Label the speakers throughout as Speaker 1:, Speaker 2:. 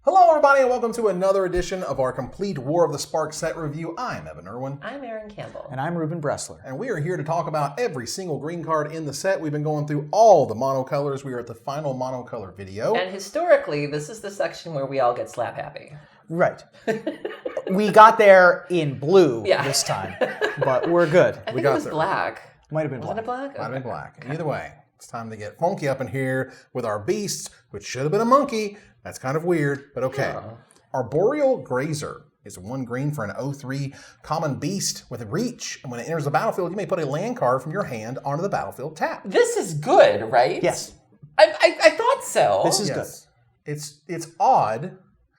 Speaker 1: Hello everybody and welcome to another edition of our complete War of the Spark set review. I'm Evan Irwin.
Speaker 2: I'm Aaron Campbell.
Speaker 3: And I'm Ruben Bressler.
Speaker 1: And we are here to talk about every single green card in the set. We've been going through all the monocolors. We are at the final monocolor video.
Speaker 2: And historically, this is the section where we all get slap happy.
Speaker 3: Right. We got there in blue this time, but we're good.
Speaker 2: I think it was black.
Speaker 3: Might have been black.
Speaker 2: Wasn't it black?
Speaker 1: Might have been black. Either way, it's time to get funky up in here with our beasts, which should have been a monkey. That's kind of weird, but okay.
Speaker 2: Oh.
Speaker 1: Arboreal Grazer is 1 green for an 0/3 common beast with reach. And when it enters the battlefield, you may put a land card from your hand onto the battlefield tapped.
Speaker 2: This is good, right?
Speaker 3: Yes.
Speaker 2: I thought so.
Speaker 3: This is good.
Speaker 1: It's odd.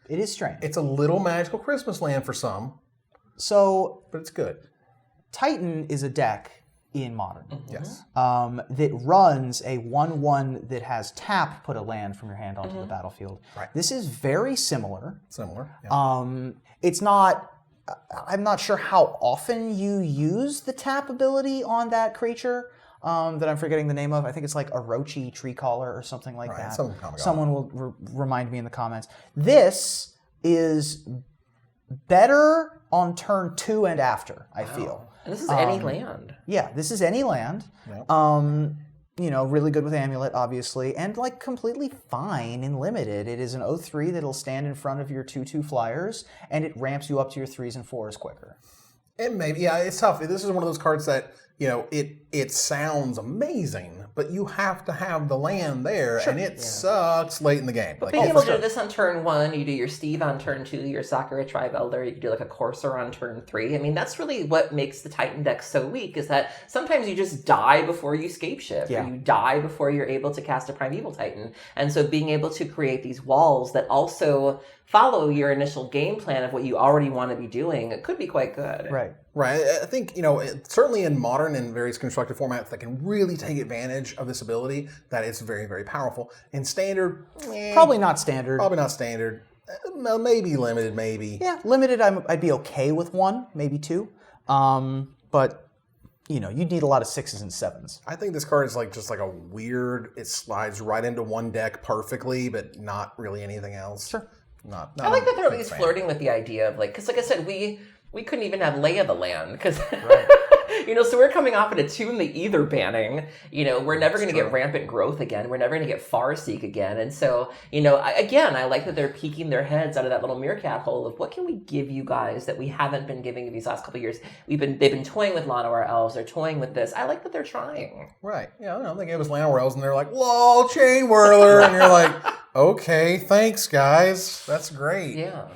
Speaker 3: It is strange.
Speaker 1: It's a little magical Christmas land for some,
Speaker 3: So,
Speaker 1: but it's good.
Speaker 3: Titan is a deck in Modern
Speaker 1: Yes.
Speaker 3: that runs a 1/1 that has tap, put a land from your hand onto the battlefield.
Speaker 1: Right.
Speaker 3: This is very similar.
Speaker 1: Similar. Yeah.
Speaker 3: It's not... I'm not sure how often you use the tap ability on that creature that I'm forgetting the name of. I think it's like Orochi Treecaller or something like that. Someone will remind me in the comments. This is better on turn 2 and after, I feel.
Speaker 2: And this is any land.
Speaker 3: Yeah, this is any land.
Speaker 1: Yeah.
Speaker 3: Really good with Amulet, obviously, and like completely fine in Limited. It is an 0/3 that'll stand in front of your 2/2 flyers, and it ramps you up to your 3s and 4s quicker.
Speaker 1: And maybe, yeah, it's tough. This is one of those cards that, it sounds amazing, but you have to have the land there, and it sucks late in the game.
Speaker 2: But being able to do this on turn 1, you do your Steve on turn 2, your Sakura Tribe Elder, you can do like a Courser on turn 3. I mean, that's really what makes the Titan deck so weak, is that sometimes you just die before you scape shift, or you die before you're able to cast a Primeval Titan. And so being able to create these walls that also follow your initial game plan of what you already want to be doing, it could be quite good.
Speaker 3: Right.
Speaker 1: Right. I think, certainly in Modern and various constructed formats that can really take advantage of this ability, that it's very, very powerful. In Standard,
Speaker 3: Probably not Standard.
Speaker 1: Probably not Standard. Maybe Limited, maybe.
Speaker 3: Yeah, Limited I'd be okay with 1, maybe 2. But, you'd need a lot of 6s and 7s.
Speaker 1: I think this card is just like a weird, it slides right into one deck perfectly, but not really anything else.
Speaker 3: Sure.
Speaker 1: Not
Speaker 2: I like that they're at least flirting with the idea of because like I said, we couldn't even have Lay of the Land because, so we're coming off at a tune the Either banning. We're never going to get Rampant Growth again. We're never going to get Farseek again. And so, I like that they're peeking their heads out of that little meerkat hole of what can we give you guys that we haven't been giving these last couple of years. They've been toying with Llanowar Elves. They're toying with this. I like that they're trying.
Speaker 1: Right. Yeah, they gave us Llanowar Elves and they're like, lol, Chain Whirler. And you're like, okay, thanks, guys. That's great.
Speaker 2: Yeah.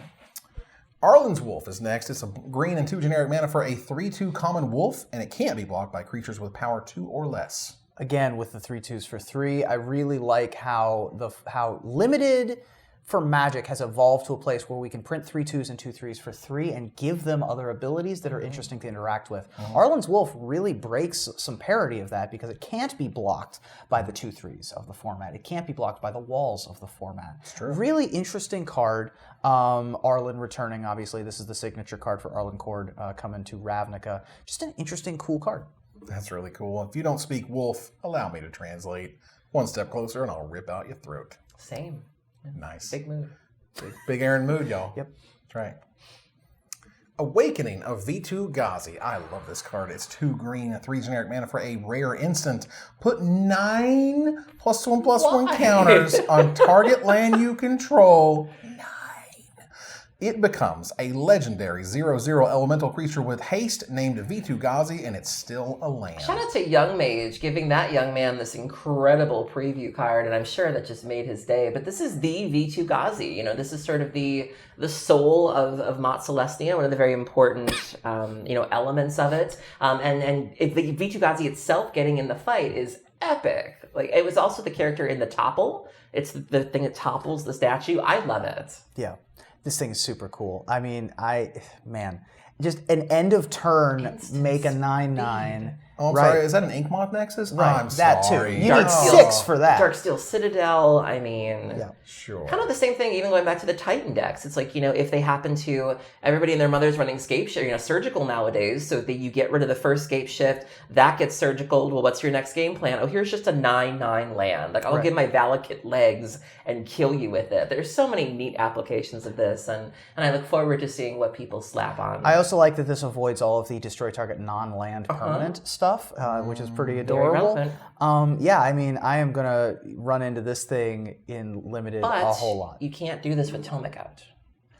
Speaker 1: Arlen's Wolf is next. It's a green and 2 generic mana for a 3/2 common wolf, and it can't be blocked by creatures with power 2 or less.
Speaker 3: Again, with the 3/2s for 3, I really like how Limited for Magic has evolved to a place where we can print 3/2s and 2/3s for 3 and give them other abilities that are interesting to interact with. Arlen's Wolf really breaks some parity of that because it can't be blocked by the 2/3s of the format. It can't be blocked by the walls of the format.
Speaker 1: It's true.
Speaker 3: Really interesting card. Arlen returning, obviously. This is the signature card for Arlen Cord coming to Ravnica. Just an interesting, cool card.
Speaker 1: That's really cool. If you don't speak wolf, allow me to translate. One step closer and I'll rip out your throat.
Speaker 2: Same.
Speaker 1: Nice.
Speaker 2: Big mood.
Speaker 1: Big Aaron mood, y'all.
Speaker 3: Yep.
Speaker 1: That's right. Awakening of V2 Ghazi. I love this card. It's 2 green, 3 generic mana for a rare instant. Put 9 +1/+1 counters on target land you control. 9. It becomes a legendary 0/0 elemental creature with haste named V2 Ghazi, and it's still a land.
Speaker 2: Shout out to Young Mage, giving that young man this incredible preview card, and I'm sure that just made his day. But this is the V2 Ghazi. This is sort of the soul of Mott Celestia, one of the very important elements of it. And the V2 Ghazi itself getting in the fight is epic. It was also the character in the topple. It's the thing that topples the statue. I love it.
Speaker 3: Yeah. This thing is super cool. I mean, just an end of turn, make a 9/9,
Speaker 1: Oh, I'm
Speaker 3: Right.
Speaker 1: sorry. Is that an Ink Moth Nexus?
Speaker 3: Right.
Speaker 1: I'm
Speaker 3: that
Speaker 1: sorry.
Speaker 3: too. You
Speaker 2: Dark
Speaker 3: need
Speaker 2: Steel.
Speaker 3: 6 for that.
Speaker 2: Darksteel Citadel, I mean...
Speaker 3: Yeah.
Speaker 1: Sure.
Speaker 2: Kind of the same thing, even going back to the Titan decks. It's like, if they happen to, everybody and their mother's running scape shift, surgical nowadays, so that you get rid of the first scape shift, that gets surgical. Well, what's your next game plan? Oh, here's just a 9/9 land. Like, I'll give my Valakut legs and kill you with it. There's so many neat applications of this, and I look forward to seeing what people slap on.
Speaker 3: I also like that this avoids all of the destroy target non-land permanent stuff, which is pretty adorable. Yeah, I mean, I am going to run into this thing in limited
Speaker 2: but
Speaker 3: a whole lot.
Speaker 2: You can't do this with Tomic out.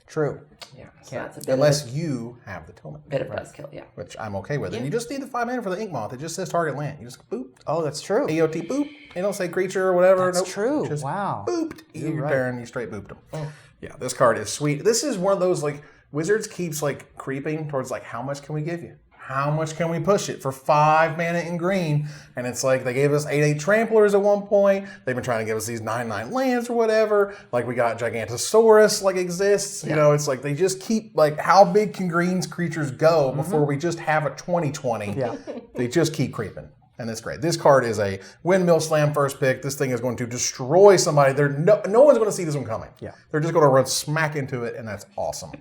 Speaker 3: True.
Speaker 2: Yeah, so that's a bit
Speaker 1: Unless you have the Tillman.
Speaker 2: bit of buzzkill, yeah.
Speaker 1: Which I'm okay with. And you just need the 5 mana for the Ink Moth. It just says target land. You just boop.
Speaker 3: Oh, that's true.
Speaker 1: AOT boop. They don't say creature or whatever.
Speaker 3: That's
Speaker 1: Nope.
Speaker 3: true.
Speaker 1: Just
Speaker 3: Wow.
Speaker 1: booped.
Speaker 3: You're right.
Speaker 1: Turn, you straight booped them. Yeah, this card is sweet. This is one of those, like, Wizards keeps, like, creeping towards, like, how much can we give you? How much can we push it for 5 mana in green? And it's like they gave us 8/8 Tramplers at one point. They've been trying to give us these 9/9 lands or whatever. Like we got Gigantosaurus like exists. You know, it's like they just keep like how big can green's creatures go before we just have a 20/20?
Speaker 3: Yeah.
Speaker 1: They just keep creeping. And that's great. This card is a windmill slam first pick. This thing is going to destroy somebody. No one's going to see this one coming.
Speaker 3: Yeah.
Speaker 1: They're just going to run smack into it, and that's awesome.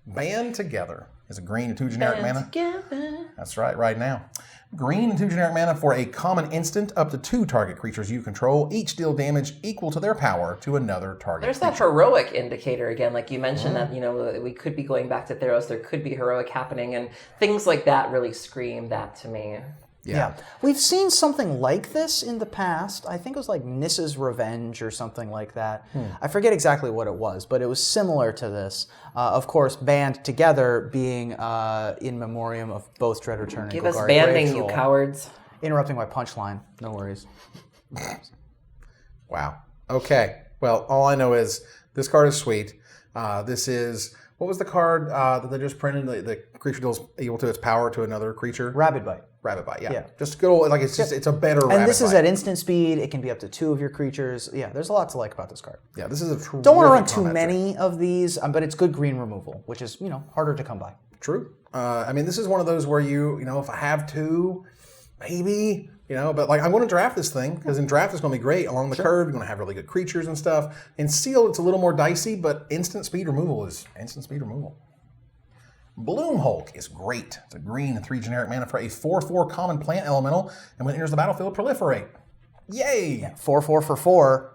Speaker 1: Band Together is a green and 2 generic mana.
Speaker 2: Together.
Speaker 1: That's right now. Green and 2 generic mana for a common instant up to 2 target creatures you control. Each deal damage equal to their power to another target.
Speaker 2: There's that heroic indicator again, like you mentioned that, we could be going back to Theros, there could be heroic happening, and things like that really scream that to me.
Speaker 3: Yeah. We've seen something like this in the past. I think it was like Nissa's Revenge or something like that. I forget exactly what it was, but it was similar to this. Of course, Band Together being in memoriam of both Dread Return and
Speaker 2: Give us
Speaker 3: Golgari
Speaker 2: banding,
Speaker 3: Gravetroll.
Speaker 2: you cowards.
Speaker 3: Interrupting my punchline. No worries.
Speaker 1: Wow. Okay. Well, all I know is this card is sweet. This is... What was the card that they just printed? The creature deals equal to its power to another creature?
Speaker 3: Rabid Bite.
Speaker 1: Rabbit Bite, yeah. Just good old, like it's just, it's a better Rabbit Bite.
Speaker 3: And this is at instant speed. It can be up to 2 of your creatures. Yeah, there's a lot to like about this card.
Speaker 1: Yeah, this is a terrific
Speaker 3: Don't want to run too
Speaker 1: combat trick.
Speaker 3: many of these, but it's good green removal, which is, harder to come by.
Speaker 1: True. I mean, this is one of those where if I have 2, maybe, but like I'm going to draft this thing because in draft it's going to be great. Along the curve, you're going to have really good creatures and stuff. In sealed, it's a little more dicey, but instant speed removal is instant speed removal. Bloom Hulk is great. It's a green and 3 generic mana for a 4/4 common plant elemental, and when it enters the battlefield, proliferate. Yay!
Speaker 3: Yeah, 4/4 for 4.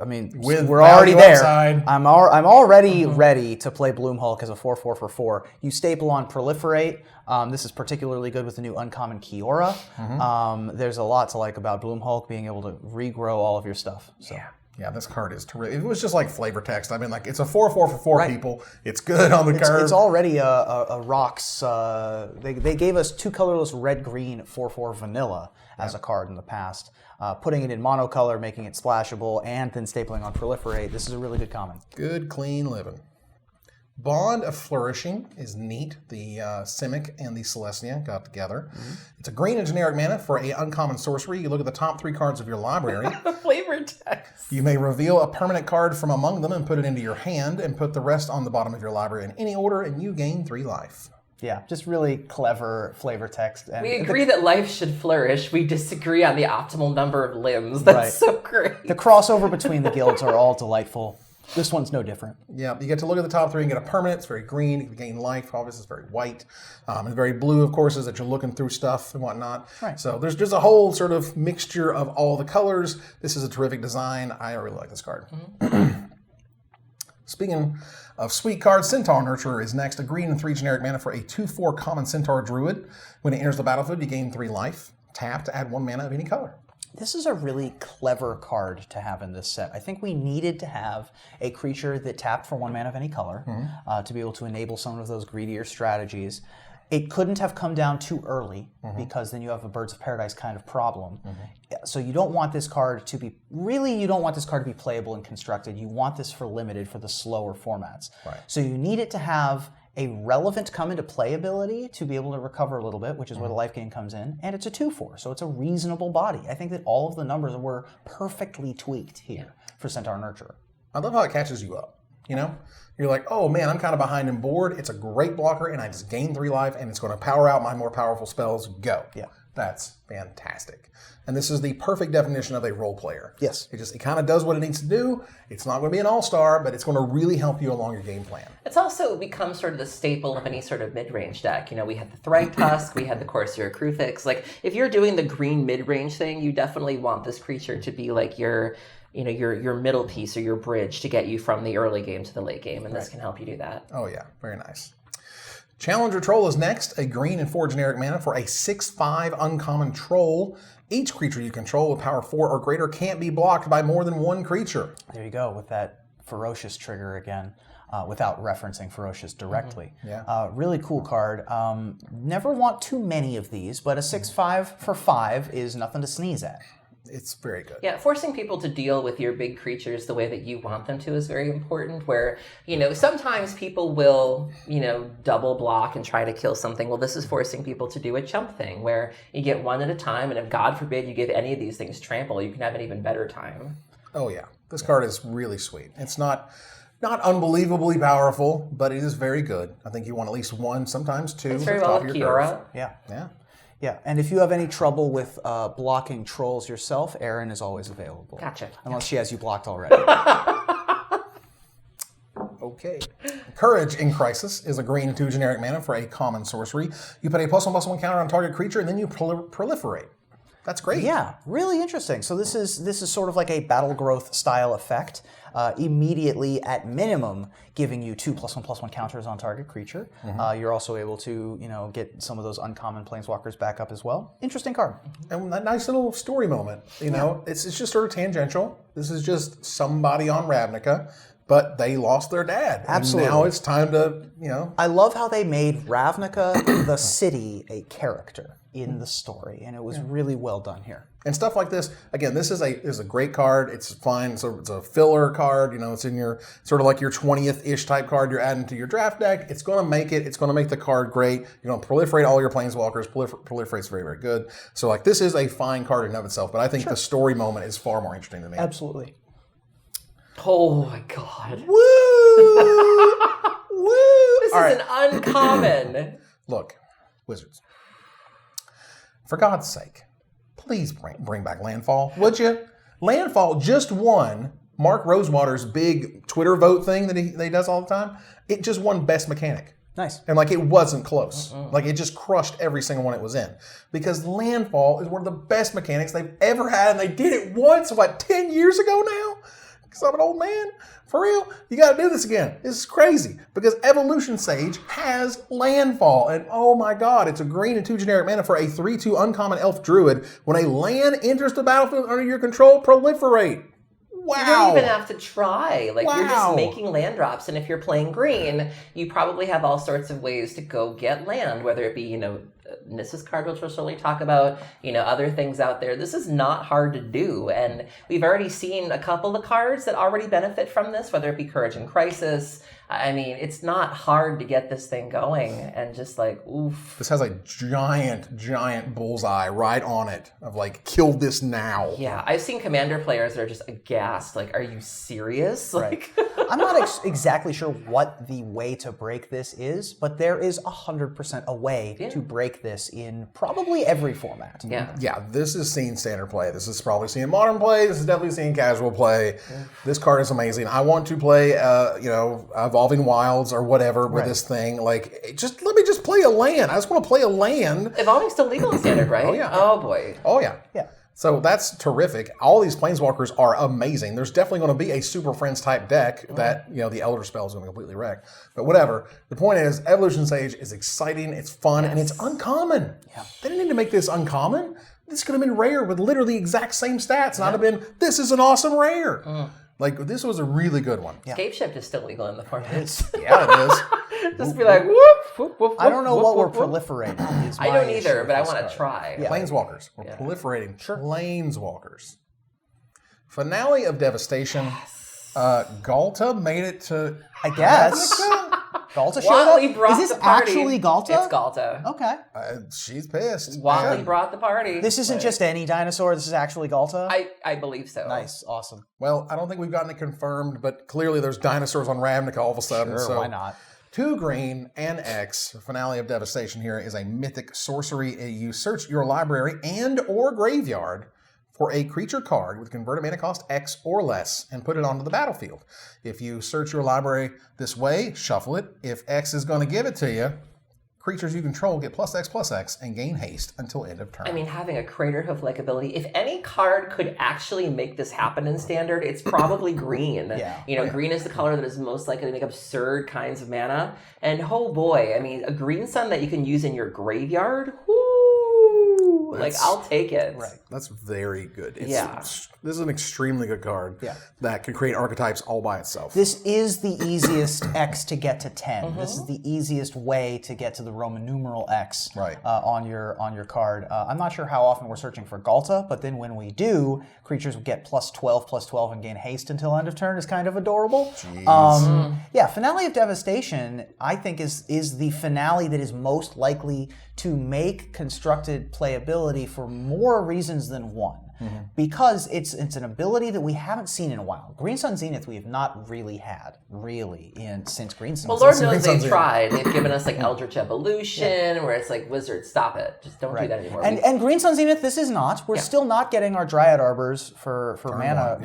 Speaker 3: I mean,
Speaker 1: With
Speaker 3: we're already
Speaker 1: value
Speaker 3: there.
Speaker 1: upside.
Speaker 3: I'm already ready to play Bloom Hulk as a 4/4 for 4. You staple on Proliferate. This is particularly good with the new uncommon Kiora. There's a lot to like about Bloom Hulk being able to regrow all of your stuff. So.
Speaker 1: Yeah, this card is terrific. It was just like flavor text. I mean, like it's a 4/4 for 4 people. It's good on the curve.
Speaker 3: It's already a rocks. They gave us 2 colorless red-green 4/4 vanilla as a card in the past. Putting it in monocolor, making it splashable, and then stapling on Proliferate. This is a really good common.
Speaker 1: Good, clean living. Bond of Flourishing is neat. The Simic and the Celestia got together. It's a green and generic mana for a uncommon sorcery. You look at the top 3 cards of your library.
Speaker 2: Flavor text.
Speaker 1: You may reveal a permanent card from among them and put it into your hand and put the rest on the bottom of your library in any order, and you gain 3 life.
Speaker 3: Yeah, just really clever flavor text. And
Speaker 2: We agree that life should flourish. We disagree on the optimal number of limbs. That's so great.
Speaker 3: The crossover between the guilds are all delightful. This one's no different.
Speaker 1: Yeah, you get to look at the top 3 and get a permanent. It's very green. You can gain life. Obviously, it's very white. And very blue, of course, is that you're looking through stuff and whatnot.
Speaker 3: Right.
Speaker 1: So there's just a whole sort of mixture of all the colors. This is a terrific design. I really like this card. Speaking of sweet cards, Centaur Nurturer is next. A green and 3 generic mana for a 2/4 common Centaur Druid. When it enters the battlefield, you gain 3 life. Tap to add 1 mana of any color.
Speaker 3: This is a really clever card to have in this set. I think we needed to have a creature that tapped for 1 mana of any color to be able to enable some of those greedier strategies. It couldn't have come down too early because then you have a Birds of Paradise kind of problem. So you don't want this card to be, you don't want this card to be playable and constructed. You want this for limited for the slower formats.
Speaker 1: Right.
Speaker 3: So you need it to have a relevant come into play ability to be able to recover a little bit, which is where the life gain comes in, and it's a 2/4, so it's a reasonable body. I think that all of the numbers were perfectly tweaked here for Centaur Nurturer.
Speaker 1: I love how it catches you up. you know? You're like, oh man, I'm kind of behind in board. It's a great blocker, and I just gain 3 life, and it's going to power out my more powerful spells. Go.
Speaker 3: Yeah.
Speaker 1: That's fantastic. And this is the perfect definition of a role player.
Speaker 3: Yes.
Speaker 1: It kind of does what it needs to do. It's not going to be an all-star, but it's going to really help you along your game plan.
Speaker 2: It's also become sort of the staple of any sort of mid-range deck. You know, we had the Thrag Tusk, we had the Corsair Kruthix. Like, if you're doing the green mid-range thing, you definitely want this creature to be like your middle piece or your bridge to get you from the early game to the late game, and this can help you do that.
Speaker 1: Oh yeah, very nice. Challenger Troll is next, a green and 4 generic mana for a 6/5 uncommon troll. Each creature you control with power 4 or greater can't be blocked by more than 1 creature.
Speaker 3: There you go, with that ferocious trigger again, without referencing ferocious directly.
Speaker 1: Yeah.
Speaker 3: Really cool card. Never want too many of these, but a 6/5 for 5 is nothing to sneeze at.
Speaker 1: It's very good.
Speaker 2: Yeah, forcing people to deal with your big creatures the way that you want them to is very important, where, you know, sometimes people will, you know, double block and try to kill something. Well, this is forcing people to do a chump thing, where you get one at a time, and if God forbid you give any of these things trample, you can have an even better time.
Speaker 1: Oh yeah, this card is really sweet. It's not unbelievably powerful, but it is very good. I think you want at least 1, sometimes 2.
Speaker 2: It's very well with Kiora.
Speaker 3: Yeah.
Speaker 1: Yeah.
Speaker 3: Yeah, and if you have any trouble with blocking trolls yourself, Erin is always available.
Speaker 2: Gotcha.
Speaker 3: Unless she has you blocked already.
Speaker 1: Okay. Courage in Crisis is a green 2 generic mana for a common sorcery. You put a +1/+1 counter on target creature, and then you proliferate. That's great.
Speaker 3: Yeah, really interesting. So this is sort of like a battle growth style effect. Immediately, at minimum, giving you 2 +1/+1 counters on target creature. You're also able to, you know, get some of those uncommon planeswalkers back up as well. Interesting card.
Speaker 1: And that nice little story moment, you know, it's just sort of tangential. This is just somebody on Ravnica, but they lost their dad.
Speaker 3: Absolutely.
Speaker 1: And now it's time to, you know.
Speaker 3: I love how they made Ravnica, the city, a character in the story, and it was really well done here.
Speaker 1: And stuff like this, again, this is a great card. It's fine. So it's a filler card. You know, it's in your sort of like your 20th-ish type card you're adding to your draft deck. It's going to make it. It's going to make the card great. You're going to proliferate all your planeswalkers. Proliferate's very, very good. So like this is a fine card in and of itself, but I think the story moment is far more interesting to me.
Speaker 3: Absolutely.
Speaker 2: Oh my god.
Speaker 1: Woo! Woo!
Speaker 2: This is an uncommon.
Speaker 1: Look, Wizards. For God's sake, please bring back Landfall, would you? Landfall just won Mark Rosewater's big Twitter vote thing that he does all the time. It just won Best Mechanic.
Speaker 3: Nice.
Speaker 1: And like it wasn't close. Like it just crushed every single one it was in. Because Landfall is one of the best mechanics they've ever had, and they did it once, 10 years ago now? Because I'm an old man. For real, you got to do this again. This is crazy because Evolution Sage has Landfall, and oh my god, it's a green and 2 generic mana for a 3/2 uncommon elf druid. When a land enters the battlefield under your control, proliferate. Wow.
Speaker 2: You don't even have to try. Like, you're
Speaker 1: Wow.
Speaker 2: just making land drops, and if you're playing green, you probably have all sorts of ways to go get land, whether it be, you know, Nissa's card, which we'll surely talk about, you know, other things out there. This is not hard to do, and we've already seen a couple of cards that already benefit from this, whether it be Courage in Crisis. I mean, it's not hard to get this thing going, and just like, oof.
Speaker 1: This has a giant bullseye right on it of like, kill this now.
Speaker 2: Yeah, I've seen Commander players that are just aghast. Like, are you serious? Like,
Speaker 3: I'm not exactly sure what the way to break this is, but there is 100% a way to break this in probably every format.
Speaker 2: yeah.
Speaker 1: This is seen standard play. This is probably seen modern play. This is definitely seen casual play. This card is amazing. I want to play, Evolving Wilds or whatever with this thing. Like, let me just play a land. I just want to play a land.
Speaker 2: Evolving's still legal in standard, right?
Speaker 1: Oh, yeah.
Speaker 2: Oh, boy.
Speaker 1: Oh, yeah.
Speaker 3: Yeah.
Speaker 1: So that's terrific. All these planeswalkers are amazing. There's definitely going to be a Super Friends type deck that, you know, the Elder Spell is going to completely wreck. But whatever. The point is, Evolution Sage is exciting, it's fun, and it's uncommon. Yeah. They didn't need to make this uncommon. This could have been rare with literally the exact same stats. Not have been, this is an awesome rare. Like, this was a really good one.
Speaker 2: Escape Shift is still legal in the format.
Speaker 1: Yeah, it is.
Speaker 2: Just be like, whoop, whoop, whoop,
Speaker 3: I don't know
Speaker 2: whoop,
Speaker 3: what we're
Speaker 2: whoop, whoop.
Speaker 3: proliferating. Is
Speaker 2: I
Speaker 3: my
Speaker 2: don't
Speaker 3: issue
Speaker 2: either,
Speaker 3: with
Speaker 2: but I
Speaker 3: this
Speaker 2: want
Speaker 3: card.
Speaker 2: to try.
Speaker 3: Yeah.
Speaker 1: Planeswalkers. We're proliferating. Planeswalkers. Finale of Devastation. Galta made it to...
Speaker 3: I guess. Galta showed
Speaker 2: Wally
Speaker 3: up?
Speaker 2: brought
Speaker 3: Is this
Speaker 2: the party.
Speaker 3: actually Galta?
Speaker 2: It's Galta.
Speaker 3: Okay.
Speaker 1: She's pissed.
Speaker 2: Wally brought the party.
Speaker 3: This isn't just any dinosaur. This is actually Galta?
Speaker 2: I believe so.
Speaker 3: Nice. Awesome.
Speaker 1: Well, I don't think we've gotten it confirmed, but clearly there's dinosaurs on Ravnica all of a sudden.
Speaker 3: Sure,
Speaker 1: so
Speaker 3: why not?
Speaker 1: 2 green and X. Finale of Devastation here is a mythic sorcery. You search your library and or graveyard for a creature card with converted mana cost X or less and put it onto the battlefield. If you search your library this way, shuffle it. If X is going to give it to you, creatures you control get +X/+X and gain haste until end of turn.
Speaker 2: I mean, having a Crater Hoof-like ability, if any card could actually make this happen in Standard, it's probably green.
Speaker 3: Yeah.
Speaker 2: Green is the color that is most likely to make absurd kinds of mana. And oh boy, I mean, a green sun that you can use in your graveyard, I'll take it.
Speaker 1: Right. That's very good.
Speaker 2: Yeah.
Speaker 1: This is an extremely good card that can create archetypes all by itself.
Speaker 3: This is the easiest X to get to 10. This is the easiest way to get to the Roman numeral X on your card. I'm not sure how often we're searching for Galta, but then when we do, creatures get +12/+12 and gain haste until end of turn is kind of adorable. Finale of Devastation, I think, is the finale that is most likely to make constructed playability for more reasons than one. Because it's an ability that we haven't seen in a while. Green Sun Zenith we have not really had, since Green Sun.
Speaker 2: Well, Lord knows they've tried. They've given us Eldritch Evolution, where it's like, Wizards, stop it. Just don't do that anymore.
Speaker 3: And Green Sun Zenith, this is not. We're still not getting our Dryad Arbors for mana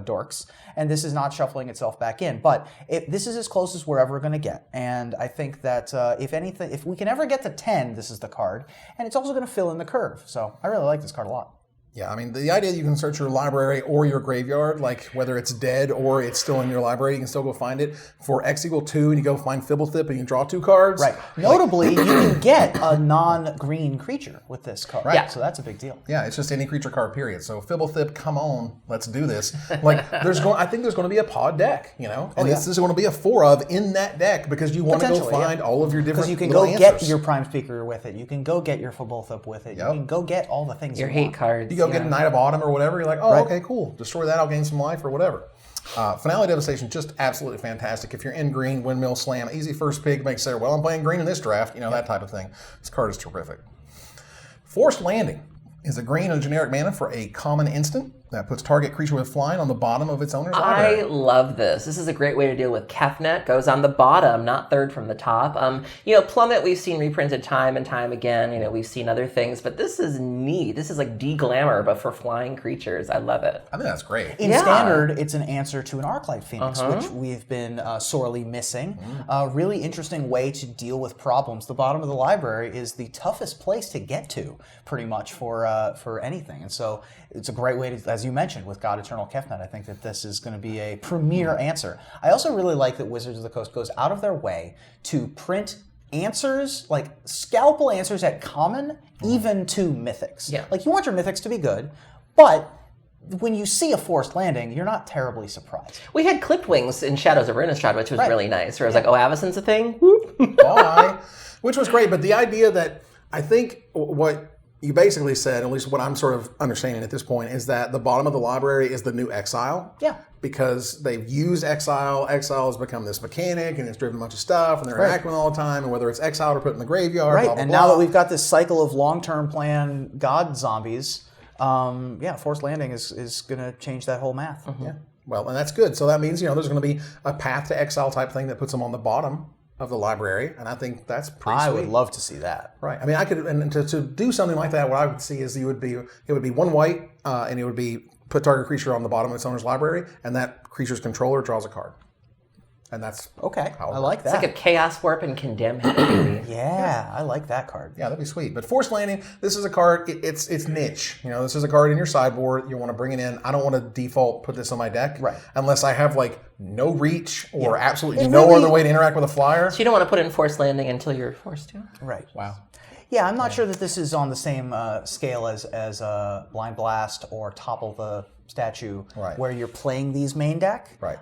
Speaker 3: dorks, and this is not shuffling itself back in. But this is as close as we're ever going to get. And I think that if we can ever get to 10, this is the card, and it's also going to fill in the curve. So I really like this card a lot.
Speaker 1: Yeah, I mean, the idea that you can search your library or your graveyard, like whether it's dead or it's still in your library, you can still go find it. For X = 2, and you go find Fibblethip and you draw 2 cards.
Speaker 3: Right. Notably, you can get a non-green creature with this card.
Speaker 1: Right.
Speaker 3: So that's a big deal.
Speaker 1: Yeah, it's just any creature card, period. So Fibblethip, come on, let's do this. I think there's going to be a pod deck, and this is going to be a 4 of in that deck because you want to go find all of your different
Speaker 3: Because you can
Speaker 1: little
Speaker 3: go
Speaker 1: answers.
Speaker 3: get your Prime Speaker with it. You can go get your Fibblethip with it.
Speaker 1: Yep.
Speaker 3: You can go get all the things
Speaker 2: Your
Speaker 3: you
Speaker 2: hate
Speaker 3: want.
Speaker 2: cards.
Speaker 1: You go get a Knight of Autumn or whatever, you're like, okay, cool. Destroy that, I'll gain some life or whatever. Finale Devastation, just absolutely fantastic. If you're in green, Windmill Slam, easy first pick, makes it, well, I'm playing green in this draft, that type of thing. This card is terrific. Forced Landing is a green and generic mana for a common instant that puts target creature with flying on the bottom of its owner's library.
Speaker 2: I love this. This is a great way to deal with Kefnet. Goes on the bottom, not third from the top. Plummet we've seen reprinted time and time again. We've seen other things, but this is neat. This is like de-glamour, but for flying creatures. I love it.
Speaker 1: I think that's great.
Speaker 3: In Standard, it's an answer to an Arclight Phoenix, which we've been sorely missing. A really interesting way to deal with problems. The bottom of the library is the toughest place to get to, pretty much, for anything. And so it's a great way to, as you mentioned, with God Eternal Kefnet, I think that this is going to be a premier answer. I also really like that Wizards of the Coast goes out of their way to print answers, like scalpel answers at common, even to mythics.
Speaker 2: Yeah.
Speaker 3: Like, you want your mythics to be good, but when you see a Forced Landing, you're not terribly surprised.
Speaker 2: We had Clipped Wings in Shadows of Innistrad, which was really nice. Where it was like, Avacyn's a thing?
Speaker 1: Why? Which was great, but the idea that I think what you basically said, at least what I'm sort of understanding at this point, is that the bottom of the library is the new Exile.
Speaker 3: Yeah.
Speaker 1: Because they've used Exile. Exile has become this mechanic, and it's driven a bunch of stuff, and they're interacting all the time, and whether it's exiled or put in the graveyard,
Speaker 3: Right,
Speaker 1: blah, blah,
Speaker 3: and
Speaker 1: blah.
Speaker 3: now that we've got this cycle of long-term plan God zombies, Forced Landing is going to change that whole math.
Speaker 1: Yeah. Well, and that's good. So that means, there's going to be a path to exile type thing that puts them on the bottom of the library, and I think that's pretty sweet.
Speaker 3: I would love to see that.
Speaker 1: Right. I mean, I could, and to do something like that, what I would see is it would be 1 white, and it would be put target creature on the bottom of its owner's library, and that creature's controller draws a card. And that's
Speaker 3: okay.
Speaker 1: how it
Speaker 3: I like
Speaker 2: It's
Speaker 3: that.
Speaker 2: like a Chaos Warp and Condemn hit, baby.
Speaker 3: Yeah, I like that card.
Speaker 1: Yeah, that'd be sweet. But Forced Landing, this is a card, it's niche. This is a card in your sideboard. You want to bring it in. I don't want to default put this on my deck.
Speaker 3: Right.
Speaker 1: Unless I have no reach or absolutely no other way to interact with a flyer.
Speaker 2: So you don't want to put in Forced Landing until you're forced to?
Speaker 3: Right.
Speaker 1: Wow.
Speaker 3: Yeah, I'm not sure that this is on the same scale as Blind Blast or Topple the statue
Speaker 1: Right.
Speaker 3: where you're playing these main deck
Speaker 1: Right.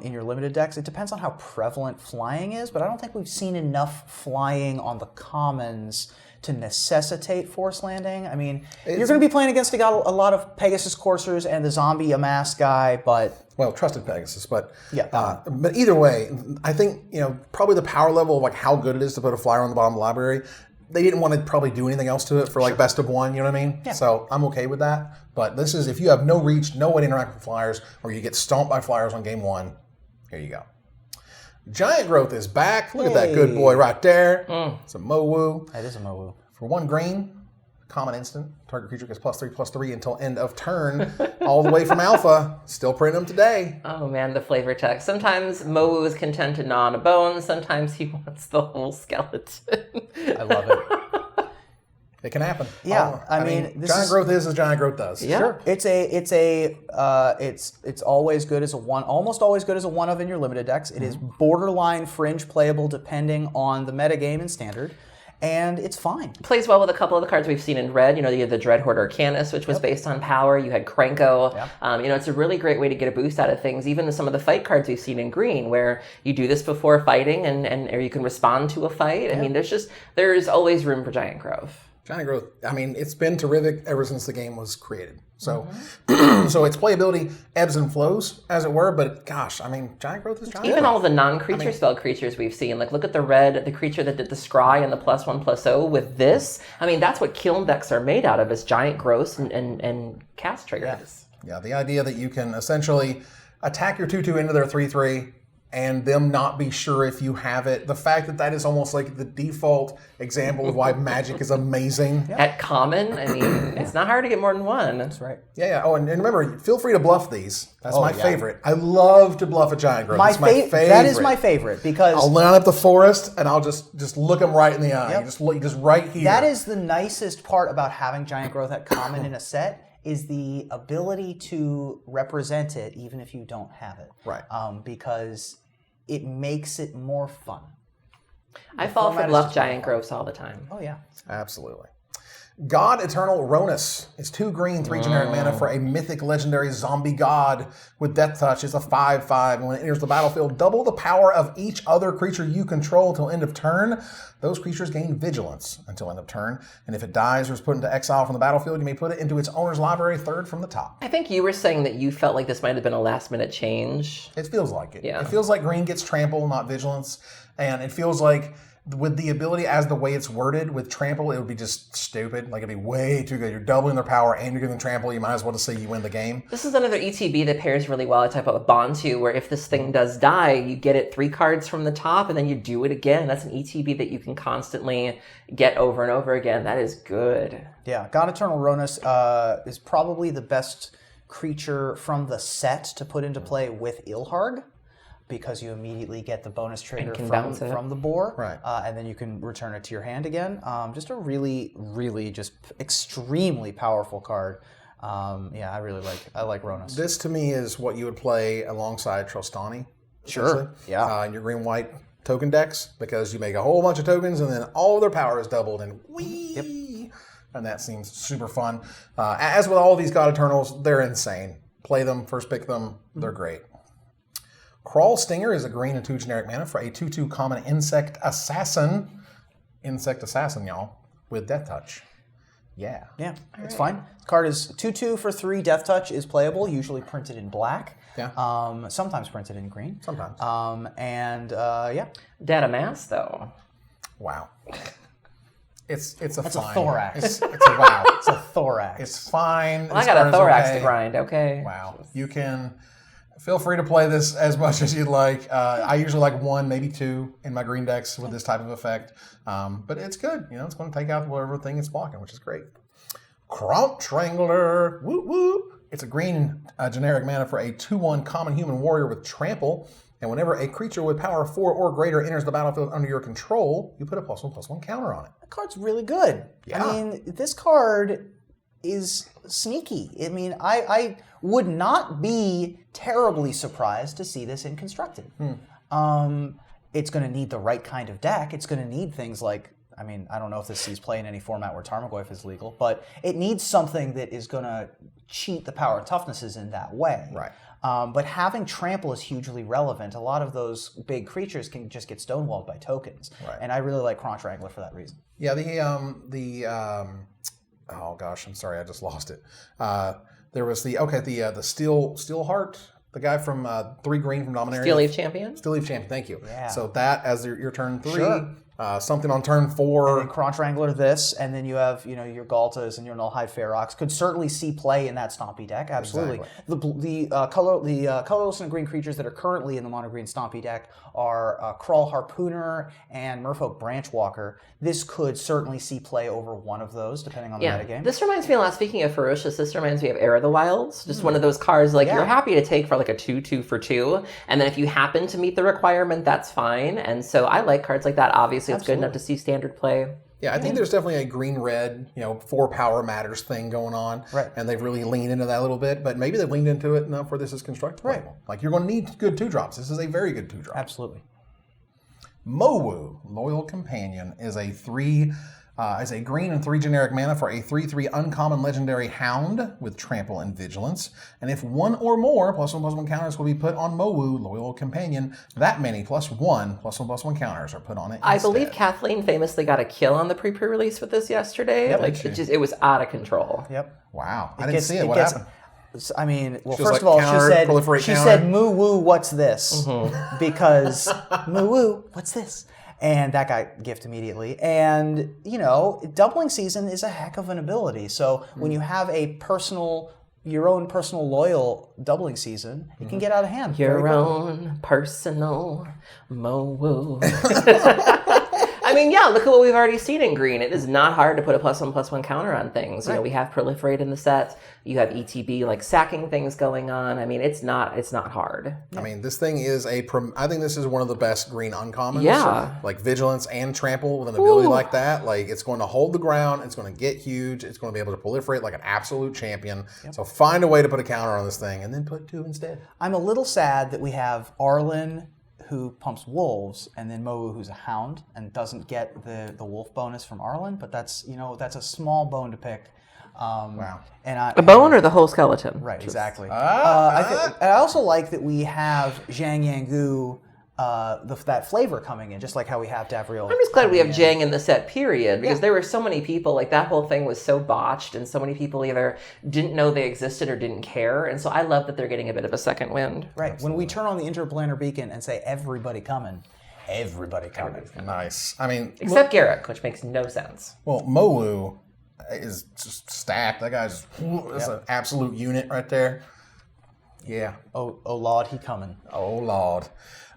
Speaker 3: in your limited decks. It depends on how prevalent flying is, but I don't think we've seen enough flying on the commons to necessitate force landing. I mean, you're going to be playing against a lot of Pegasus Coursers and the zombie amass guy, but...
Speaker 1: Well, trusted Pegasus, but
Speaker 3: Yeah.
Speaker 1: but either way, I think probably the power level of like how good it is to put a flyer on the bottom of the library. They didn't want to probably do anything else to it for like best of one, you know what I mean?
Speaker 3: Yeah.
Speaker 1: So I'm okay with that. But this is if you have no reach, no way to interact with flyers, or you get stomped by flyers on game one. Here you go. Giant Growth is back. Look at that good boy right there. It's a Mowu.
Speaker 3: That is a Mowu.
Speaker 1: For 1 green, common instant. Target creature gets +3/+3 until end of turn. All the way from Alpha. Still printing them today.
Speaker 2: Oh man, the flavor text. Sometimes Mowu is content to gnaw on a bone. Sometimes he wants the whole skeleton.
Speaker 3: I love it.
Speaker 1: It can happen.
Speaker 3: Yeah, I mean, this
Speaker 1: Giant
Speaker 3: is-
Speaker 1: Growth is as Giant Growth does.
Speaker 2: Yeah.
Speaker 3: Sure. It's always good as a one, almost always good as a one of in your limited decks. It is borderline fringe playable depending on the metagame and standard, and it's fine.
Speaker 2: Plays well with a couple of the cards we've seen in red. You had the Dreadhorde Arcanus, which was based on power. You had Krenko. It's a really great way to get a boost out of things. Even some of the fight cards we've seen in green, where you do this before fighting, or you can respond to a fight. I mean, there's always room for Giant Growth.
Speaker 1: Giant Growth, I mean, it's been terrific ever since the game was created. So so its playability ebbs and flows, as it were, but gosh, I mean, Giant Growth is Giant
Speaker 2: Even
Speaker 1: Growth.
Speaker 2: all of the non-creature spell creatures we've seen. Like, look at the creature that did the scry and the +1/+0 with this. I mean, that's what Kiln decks are made out of, is Giant Growth and cast triggers.
Speaker 1: Yeah, the idea that you can essentially attack your 2/2 into their 3/3 and them not be sure if you have it. The fact that that is almost like the default example of why Magic is amazing.
Speaker 2: At common, I mean, it's not hard to get more than one.
Speaker 3: That's right.
Speaker 1: Yeah. Oh, and remember, feel free to bluff these. That's my favorite. I love to bluff a Giant Growth. It's my favorite.
Speaker 3: That is my favorite because
Speaker 1: I'll line up the forest and I'll just look them right in the eye.
Speaker 3: Yep.
Speaker 1: Just right here.
Speaker 3: that is the nicest part about having Giant Growth at common in a set, is the ability to represent it even if you don't have it.
Speaker 1: Right.
Speaker 3: Because it makes it more fun.
Speaker 2: I fall for
Speaker 3: format is
Speaker 2: bluff
Speaker 3: just
Speaker 2: Giant Growths all the time.
Speaker 3: Oh, yeah.
Speaker 1: Absolutely. God Eternal Ronus is 2 green, 3 generic mana for a mythic legendary zombie god with Death Touch. It's a 5/5, and when it enters the battlefield, double the power of each other creature you control till end of turn. Those creatures gain vigilance until end of turn, and if it dies or is put into exile from the battlefield, you may put it into its owner's library, 3rd from the top.
Speaker 2: I think you were saying that you felt like this might have been a last-minute change.
Speaker 1: It feels like it.
Speaker 2: Yeah.
Speaker 1: It feels like green gets trample, not vigilance, and it feels like with the ability as the way it's worded, with trample, it would be just stupid. Like, it'd be way too good. You're doubling their power and you're giving them trample. You might as well just say you win the game.
Speaker 2: This is another ETB that pairs really well. I type out with Bontu, where if this thing does die, you get it 3 cards from the top, and then you do it again. That's an ETB that you can constantly get over and over again. That is good.
Speaker 3: Yeah, God Eternal Ronus is probably the best creature from the set to put into play with Ilharg, because you immediately get the bonus trigger from the boar,
Speaker 1: Right.
Speaker 3: And then you can return it to your hand again. Just a really, really just extremely powerful card. I really like Ronus.
Speaker 1: This, to me, is what you would play alongside Trostani.
Speaker 3: Sure,
Speaker 1: essentially,
Speaker 3: yeah.
Speaker 1: in your green-white token decks, because you make a whole bunch of tokens, and then all of their power is doubled, and and that seems super fun. As with all of these God Eternals, they're insane. Play them, first pick them, they're great. Crawl Stinger is a green and 2 generic mana for a 2/2 common insect assassin. Insect assassin, y'all, with Death Touch. Yeah.
Speaker 3: Yeah, it's fine. The card is 2/2 for 3. Death Touch is playable, usually printed in black.
Speaker 1: Yeah.
Speaker 3: Sometimes printed in green.
Speaker 1: Sometimes.
Speaker 2: Data Mass, though.
Speaker 1: Wow. It's a
Speaker 3: That's
Speaker 1: fine.
Speaker 3: a thorax.
Speaker 1: It's a wow.
Speaker 3: It's a thorax.
Speaker 1: It's fine.
Speaker 2: Well, I
Speaker 1: This
Speaker 2: got
Speaker 1: card
Speaker 2: a
Speaker 1: is
Speaker 2: thorax
Speaker 1: okay.
Speaker 2: to grind, okay?
Speaker 1: Wow. You can feel free to play this as much as you'd like. I usually like 1, maybe 2 in my green decks with this type of effect. But it's good. It's going to take out whatever thing it's blocking, which is great. Cromp Strangler. Whoop whoop. It's a green generic mana for a 2/1 common human warrior with trample. And whenever a creature with power 4 or greater enters the battlefield under your control, you put a +1/+1 counter on it.
Speaker 3: That card's really good.
Speaker 1: Yeah.
Speaker 3: I mean, this card is sneaky. I mean, I would not be terribly surprised to see this in Constructed. It's going to need the right kind of deck. It's going to need things like I mean, I don't know if this sees play in any format where Tarmogoyf is legal, but it needs something that is going to cheat the power and toughnesses in that way.
Speaker 1: Right.
Speaker 3: But having trample is hugely relevant. A lot of those big creatures can just get stonewalled by tokens.
Speaker 1: Right.
Speaker 3: And I really like Crunch Wrangler for that reason.
Speaker 1: Yeah, oh gosh, I'm sorry, I just lost it. There was the Steel Heart, the guy from 3 green from Dominaria.
Speaker 2: Steel Leaf Champion?
Speaker 1: Steel Leaf Champion, thank you.
Speaker 3: Yeah.
Speaker 1: So that as your turn 3.
Speaker 3: Sure.
Speaker 1: Something on turn 4.
Speaker 3: And Crunch Wrangler this, and then you have your Galtas and your Nullhide Ferox could certainly see play in that Stompy deck. Absolutely.
Speaker 1: Exactly.
Speaker 3: The colorless and green creatures that are currently in the mono green Stompy deck are Crawl Harpooner and Merfolk Branchwalker. This could certainly see play over one of those, depending on the metagame.
Speaker 2: This reminds me a lot, speaking of Ferocious, this reminds me of Heir of the Wilds. Just one of those cards you're happy to take for like a 2/2 for 2. And then if you happen to meet the requirement, that's fine. And so I like cards like that. Obviously, it's good enough to see standard play.
Speaker 1: Yeah, I think there's definitely a green-red, 4 power matters thing going on.
Speaker 3: Right.
Speaker 1: And they've really leaned into that a little bit, but maybe they've leaned into it enough where this is constructed.
Speaker 3: Right.
Speaker 1: Like, you're going to need good 2-drops. This is a very good 2-drop.
Speaker 3: Absolutely.
Speaker 1: Mowu, Loyal Companion, is a green and 3 generic mana for a 3/3 uncommon legendary hound with trample and vigilance. And if 1 or more +1/+1 counters will be put on Mowu, Loyal Companion, that many +1 +1/+1 counters are put on it
Speaker 2: I
Speaker 1: instead.
Speaker 2: believe Kathleen famously got a kill on the pre-release with this yesterday.
Speaker 3: Yep.
Speaker 2: It was out of control.
Speaker 3: Yep.
Speaker 1: Wow. I didn't see it. What happened?
Speaker 3: I mean, well,
Speaker 1: She was
Speaker 3: first
Speaker 1: like,
Speaker 3: of all,
Speaker 1: counter,
Speaker 3: she
Speaker 1: proliferate,
Speaker 3: said, "Moo woo, what's this?" Because moo woo, what's this? And that got gift immediately. And doubling season is a heck of an ability. So when you have your own personal loyal doubling season, it can get out of hand.
Speaker 2: Your own personal Mowu. I mean, look at what we've already seen in green. It is not hard to put a +1/+1 counter on things. We have Proliferate in the set. You have ETB sacking things going on. I mean, it's not hard.
Speaker 1: I mean, this thing is I think this is one of the best green uncommons.
Speaker 2: Yeah.
Speaker 1: Like Vigilance and Trample with an ability like that. Like, it's going to hold the ground. It's going to get huge. It's going to be able to proliferate like an absolute champion. Yep. So find a way to put a counter on this thing and then put 2 instead.
Speaker 3: I'm a little sad that we have Arlen, who pumps wolves, and then Mowu, who's a hound and doesn't get the wolf bonus from Arlen, but that's a small bone to pick.
Speaker 1: Wow.
Speaker 2: And a bone or the whole skeleton?
Speaker 3: Right, exactly. I also like that we have Zhang Yangu, that flavor coming in, just like how we have Davriel.
Speaker 2: I'm just glad we have Zhang in the set, period, because there were so many people, that whole thing was so botched, and so many people either didn't know they existed or didn't care, and so I love that they're getting a bit of a second wind.
Speaker 3: Right. Absolutely. When we turn on the Interplanar Beacon and say, everybody coming.
Speaker 1: Nice. I mean...
Speaker 2: Except Garruk, which makes no sense.
Speaker 1: Well, Mowu is just stacked. That guy's that's an absolute unit right there. Yeah.
Speaker 3: Oh Lord, he coming.
Speaker 1: Oh Lord.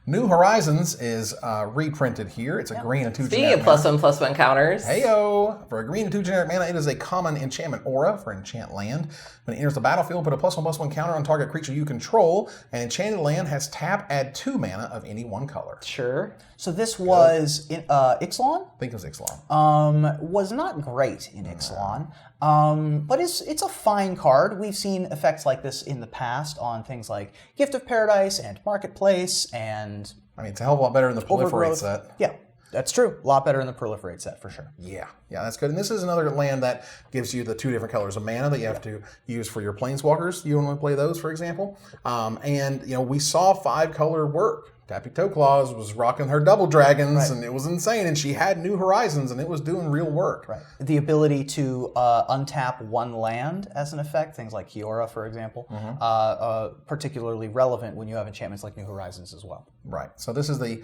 Speaker 1: New Horizons is reprinted here. It's a green and 2
Speaker 2: Speaking
Speaker 1: generic
Speaker 2: of
Speaker 1: mana.
Speaker 2: +1/+1 counters.
Speaker 1: Heyo! For a green and 2 generic mana, it is a common enchantment aura for enchant land. When it enters the battlefield, put a +1/+1 counter on target creature you control. An enchanted land has tap, add 2 mana of any one color.
Speaker 2: Sure.
Speaker 3: So this was in Ixalan?
Speaker 1: I think it was Ixalan.
Speaker 3: Was not great in Ixalan. But it's a fine card. We've seen effects like this in the past on things like Gift of Paradise and Marketplace and...
Speaker 1: I mean, it's a hell of a lot better in the Proliferate set.
Speaker 3: Yeah, that's true. A lot better in the Proliferate set, for sure.
Speaker 1: Yeah, that's good. And this is another land that gives you the 2 different colors of mana that you have to use for your Planeswalkers. You want to play those, for example. And, we saw 5-color work. Tappy Toe Claws was rocking her double dragons, and it was insane. And she had New Horizons, and it was doing real work.
Speaker 3: Right. The ability to untap 1 land as an effect, things like Kiora, for example, particularly relevant when you have enchantments like New Horizons as well.
Speaker 1: Right. So this is if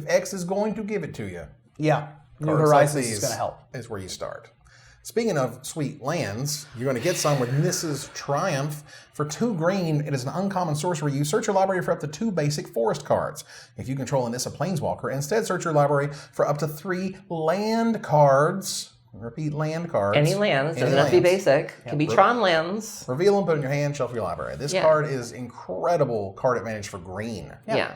Speaker 1: X is going to give it to you.
Speaker 3: Yeah. New Horizons is going to help.
Speaker 1: Is where you start. Speaking of sweet lands, you're going to get some with Nissa's Triumph. For 2 green, it is an uncommon sorcery. You search your library for up to 2 basic forest cards. If you control a Nissa Planeswalker, instead search your library for up to 3 land cards. Repeat, land cards.
Speaker 2: Any lands, doesn't have to be basic. Can be Tron lands.
Speaker 1: Reveal them, put it in your hand, shelf your library. This card is incredible card advantage for green.
Speaker 2: Yeah.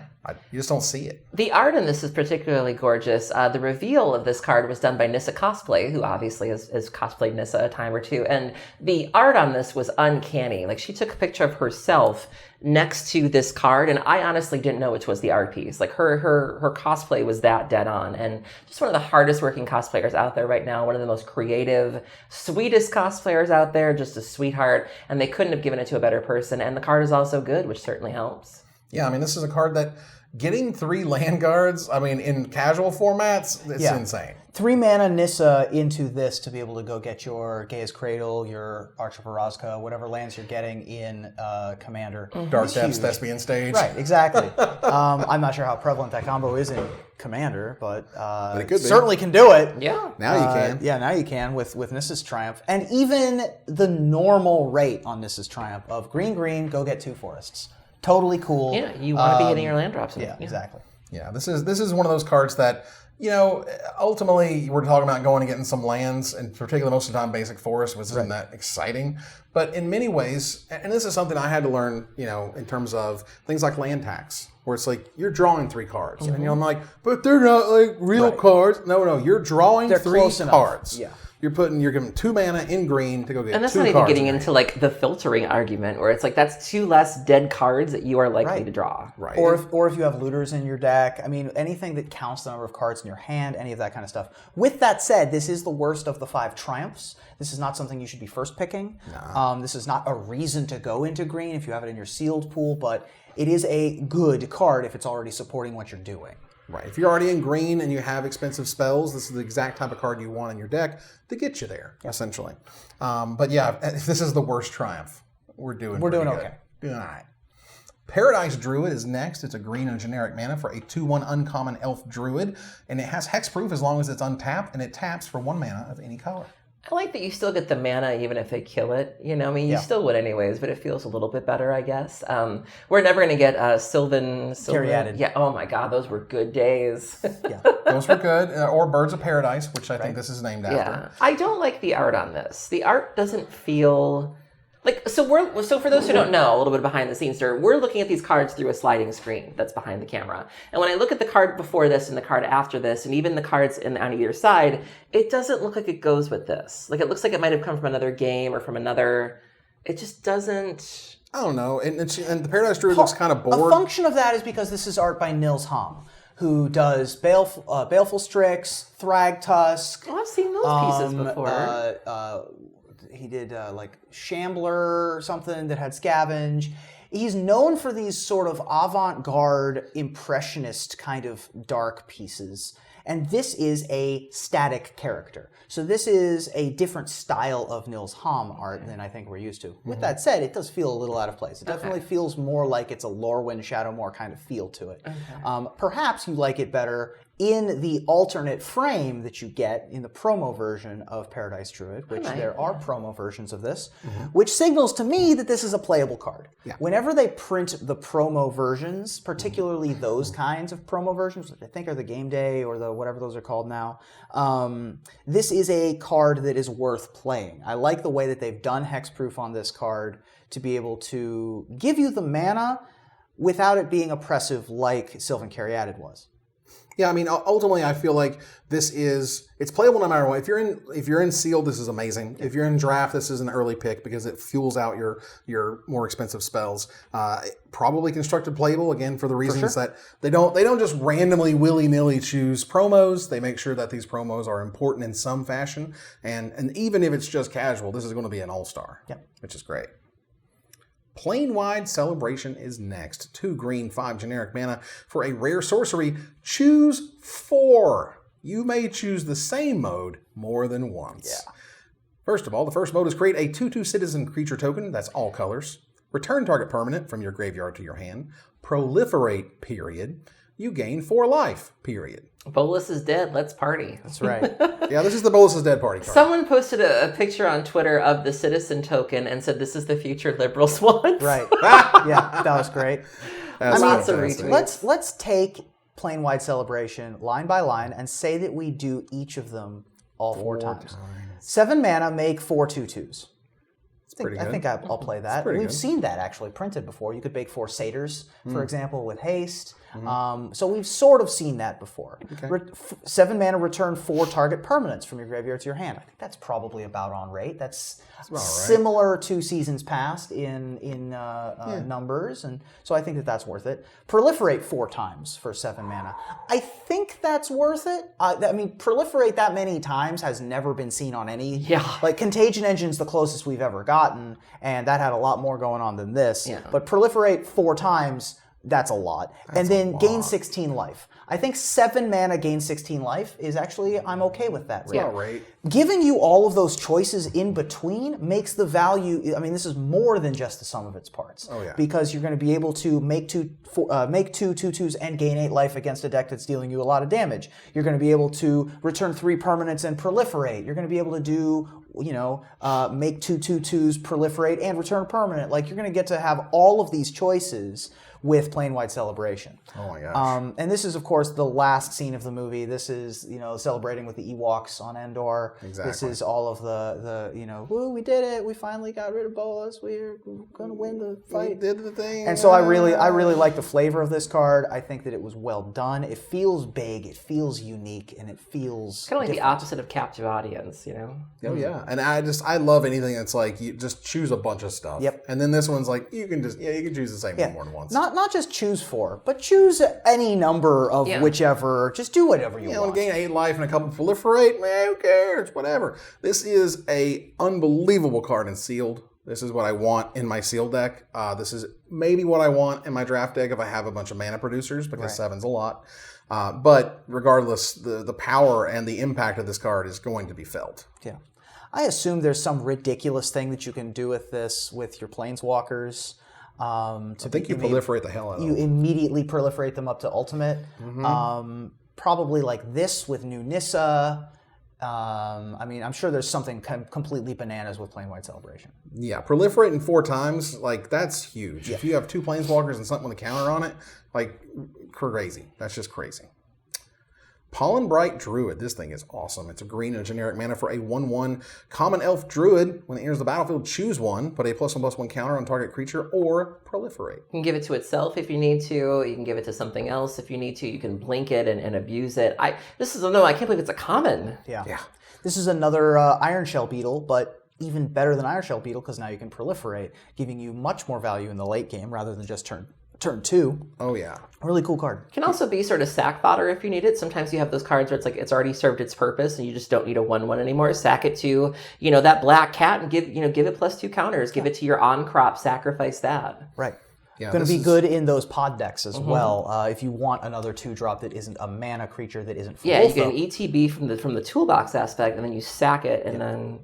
Speaker 1: You just don't see it.
Speaker 2: The art in this is particularly gorgeous. The reveal of this card was done by Nissa Cosplay, who obviously has cosplayed Nissa a time or two. And the art on this was uncanny. She took a picture of herself next to this card, and I honestly didn't know which was the art piece. Like her cosplay was that dead on, and just one of the hardest working cosplayers out there right now, one of the most creative, sweetest cosplayers out there, just a sweetheart, and they couldn't have given it to a better person, and the card is also good, which certainly helps.
Speaker 1: Yeah, I mean, this is a card that getting 3 land guards, I mean, in casual formats, it's insane.
Speaker 3: 3 mana Nissa into this to be able to go get your Gaia's Cradle, your Arch of Orazca, whatever lands you're getting in Commander.
Speaker 1: Dark Depths, Thespian Stage.
Speaker 3: Right, exactly. I'm not sure how prevalent that combo is in Commander, but
Speaker 1: it could be.
Speaker 3: Certainly can do it.
Speaker 2: Yeah.
Speaker 1: Now you can.
Speaker 3: Yeah, now you can with Nissa's Triumph. And even the normal rate on Nissa's Triumph of green, go get 2 forests. Totally cool.
Speaker 2: Yeah, you want to be hitting your land drops.
Speaker 3: Yeah, exactly.
Speaker 1: Yeah, this is one of those cards that, you know, ultimately we're talking about going and getting some lands, and particularly most of the time basic forest, which isn't that exciting. But in many ways, and this is something I had to learn, you know, in terms of things like land tax, where it's like you're drawing 3 cards, and I'm like, but they're not like real cards. No, you're drawing 3 cards.
Speaker 3: Yeah.
Speaker 1: You're giving 2 mana in green to go get 2 cards.
Speaker 2: And that's not even getting into like the filtering argument, where it's like that's 2 less dead cards that you are likely to draw.
Speaker 1: Right.
Speaker 3: Or if you have looters in your deck, I mean, anything that counts the number of cards in your hand, any of that kind of stuff. With that said, this is the worst of the 5 triumphs. This is not something you should be first picking. Nah. This is not a reason to go into green if you have it in your sealed pool, but it is a good card if it's already supporting what you're doing.
Speaker 1: Right. If you're already in green and you have expensive spells, this is the exact type of card you want in your deck to get you there, essentially. But yeah, if this is the worst triumph, we're doing
Speaker 3: okay.
Speaker 1: Doing all right. Paradise Druid is next. It's a green and generic mana for a 2/1 uncommon elf druid, and it has hexproof as long as it's untapped, and it taps for 1 mana of any color.
Speaker 2: I like that you still get the mana even if they kill it. You know, I mean, you still would anyways, but it feels a little bit better, I guess. We're never going to get Sylvan.
Speaker 3: Caryatid.
Speaker 2: Yeah, oh my God, those were good days.
Speaker 3: Yeah.
Speaker 1: Those were good. Or Birds of Paradise, which I think this is named after.
Speaker 2: Yeah. I don't like the art on this. The art doesn't feel... Like, so for those who don't know, a little bit behind the scenes here, we're looking at these cards through a sliding screen that's behind the camera. And when I look at the card before this and the card after this, and even the cards on either side, it doesn't look like it goes with this. Like, it looks like it might have come from another game or from another... It just doesn't...
Speaker 1: I don't know. And the Paradise Druid looks kind of bored.
Speaker 3: A function of that is because this is art by Nils Hamm, who does Baleful Strix, Thragtusk.
Speaker 2: Oh, I've seen those pieces before.
Speaker 3: He did like Shambler or something that had Scavenge. He's known for these sort of avant-garde, impressionist kind of dark pieces. And this is a static character. So this is a different style of Nils Hamm art than I think we're used to. With that said, it does feel a little out of place. It definitely feels more like it's a Lorwyn Shadowmoor kind of feel to it. Perhaps you like it better in the alternate frame that you get in the promo version of Paradise Druid, which there are promo versions of this, which signals to me that this is a playable card. Yeah. Whenever they print the promo versions, particularly those kinds of promo versions, which I think are the Game Day or the whatever those are called now, this is a card that is worth playing. I like the way that they've done hexproof on this card to be able to give you the mana without it being oppressive like Sylvan Caryatid was.
Speaker 1: Yeah, I mean, ultimately, I feel like it's playable no matter what. If you're in sealed, this is amazing. If you're in draft, this is an early pick because it fuels out your more expensive spells. Probably constructed playable again for the reasons that they don't just randomly willy-nilly choose promos. They make sure that these promos are important in some fashion, and even if it's just casual, this is going to be an all-star, which is great. Plane-wide Celebration is next. 2 green, 5 generic mana for a rare sorcery. Choose 4. You may choose the same mode more than once. Yeah. First of all, the first mode is create a 2/2 citizen creature token. That's all colors. Return target permanent from your graveyard to your hand. Proliferate, period. You gain 4 life, period.
Speaker 2: Bolus is dead. Let's party.
Speaker 3: That's right.
Speaker 1: Yeah, this is the Bolus is dead party card.
Speaker 2: Someone posted a picture on Twitter of the citizen token and said, "This is the future liberals want."
Speaker 3: Right. Yeah, that was great.
Speaker 2: Lots of retweets.
Speaker 3: Let's take Plane-wide Celebration line by line and say that we do each of them all 4 times. 7 mana, make 4 2/2s.
Speaker 1: It's
Speaker 3: I think I'll play that. We've seen that actually printed before. You could bake 4 satyrs, for example, with haste. So we've sort of seen that before. 7 mana, return 4 target permanents from your graveyard to your hand. I think that's probably about on rate. That's similar to Seasons Past in numbers, and so I think that's worth it. Proliferate 4 times for 7 mana. I think that's worth it. I mean, proliferate that many times has never been seen on any.
Speaker 2: Yeah.
Speaker 3: Like Contagion Engine's the closest we've ever gotten, and that had a lot more going on than this.
Speaker 2: Yeah.
Speaker 3: But proliferate 4 times. That's a lot. And then gain 16 life. I think 7 mana gain 16 life is actually, I'm okay with that.
Speaker 1: Yeah. Right.
Speaker 3: Giving you all of those choices in between makes the value, I mean, this is more than just the sum of its parts.
Speaker 1: Oh, yeah.
Speaker 3: Because you're going to be able to make 2 2/2s and gain 8 life against a deck that's dealing you a lot of damage. You're going to be able to return 3 permanents and proliferate. You're going to be able to do, make 2 2/2s, proliferate, and return a permanent. Like, you're going to get to have all of these choices with Plain-White Celebration.
Speaker 1: Oh my gosh.
Speaker 3: And this is, of course, the last scene of the movie. This is, celebrating with the Ewoks on Endor.
Speaker 1: Exactly.
Speaker 3: This is all of the woo, we did it. We finally got rid of Bolas. We're going to win the fight.
Speaker 1: We did the thing.
Speaker 3: And so I really like the flavor of this card. I think that it was well done. It feels big. It feels unique. And it feels
Speaker 2: kind of like
Speaker 3: different.
Speaker 2: the opposite of captive audience,
Speaker 1: Oh, yeah. And I love anything that's like, you just choose a bunch of stuff.
Speaker 3: Yep.
Speaker 1: And then this one's like, you can choose the same one more than once.
Speaker 3: Not just choose 4, but choose any number of whichever. Just do whatever you want.
Speaker 1: Gain 8 life and a couple proliferate. Man, who cares? Whatever. This is a unbelievable card in sealed. This is what I want in my sealed deck. This is maybe what I want in my draft deck if I have a bunch of mana producers, because 7's a lot. But regardless, the power and the impact of this card is going to be felt.
Speaker 3: Yeah. I assume there's some ridiculous thing that you can do with this with your planeswalkers.
Speaker 1: I think you proliferate the hell out of them.
Speaker 3: You immediately proliferate them up to ultimate. Probably like this with New Nissa. I mean, I'm sure there's something completely bananas with Plain White Celebration.
Speaker 1: Yeah, proliferating 4 times, like, that's huge. Yeah. If you have 2 planeswalkers and something with a counter on it, like, crazy. That's just crazy. Pollen Bright Druid. This thing is awesome. It's a green and a generic mana for a 1/1 common elf druid. When it enters the battlefield, choose 1. Put a +1/+1 counter on target creature or proliferate.
Speaker 2: You can give it to itself if you need to. You can give it to something else if you need to. You can blink it and abuse it. I can't believe it's a common.
Speaker 3: Yeah. This is another Iron Shell Beetle, but even better than Iron Shell Beetle because now you can proliferate, giving you much more value in the late game rather than just turn 2.
Speaker 1: Oh, yeah.
Speaker 3: Really cool card.
Speaker 2: Can also be sort of sack fodder if you need it. Sometimes you have those cards where it's like it's already served its purpose and you just don't need a 1/1 anymore. Sack it to, that black cat and give it +2 counters. Give it to your on-crop, sacrifice that.
Speaker 3: Right.
Speaker 1: Yeah,
Speaker 3: going to be good in those pod decks as well. If you want another 2-drop that isn't a mana creature that isn't for
Speaker 2: you get an ETB from the toolbox aspect, and then you sack it, and then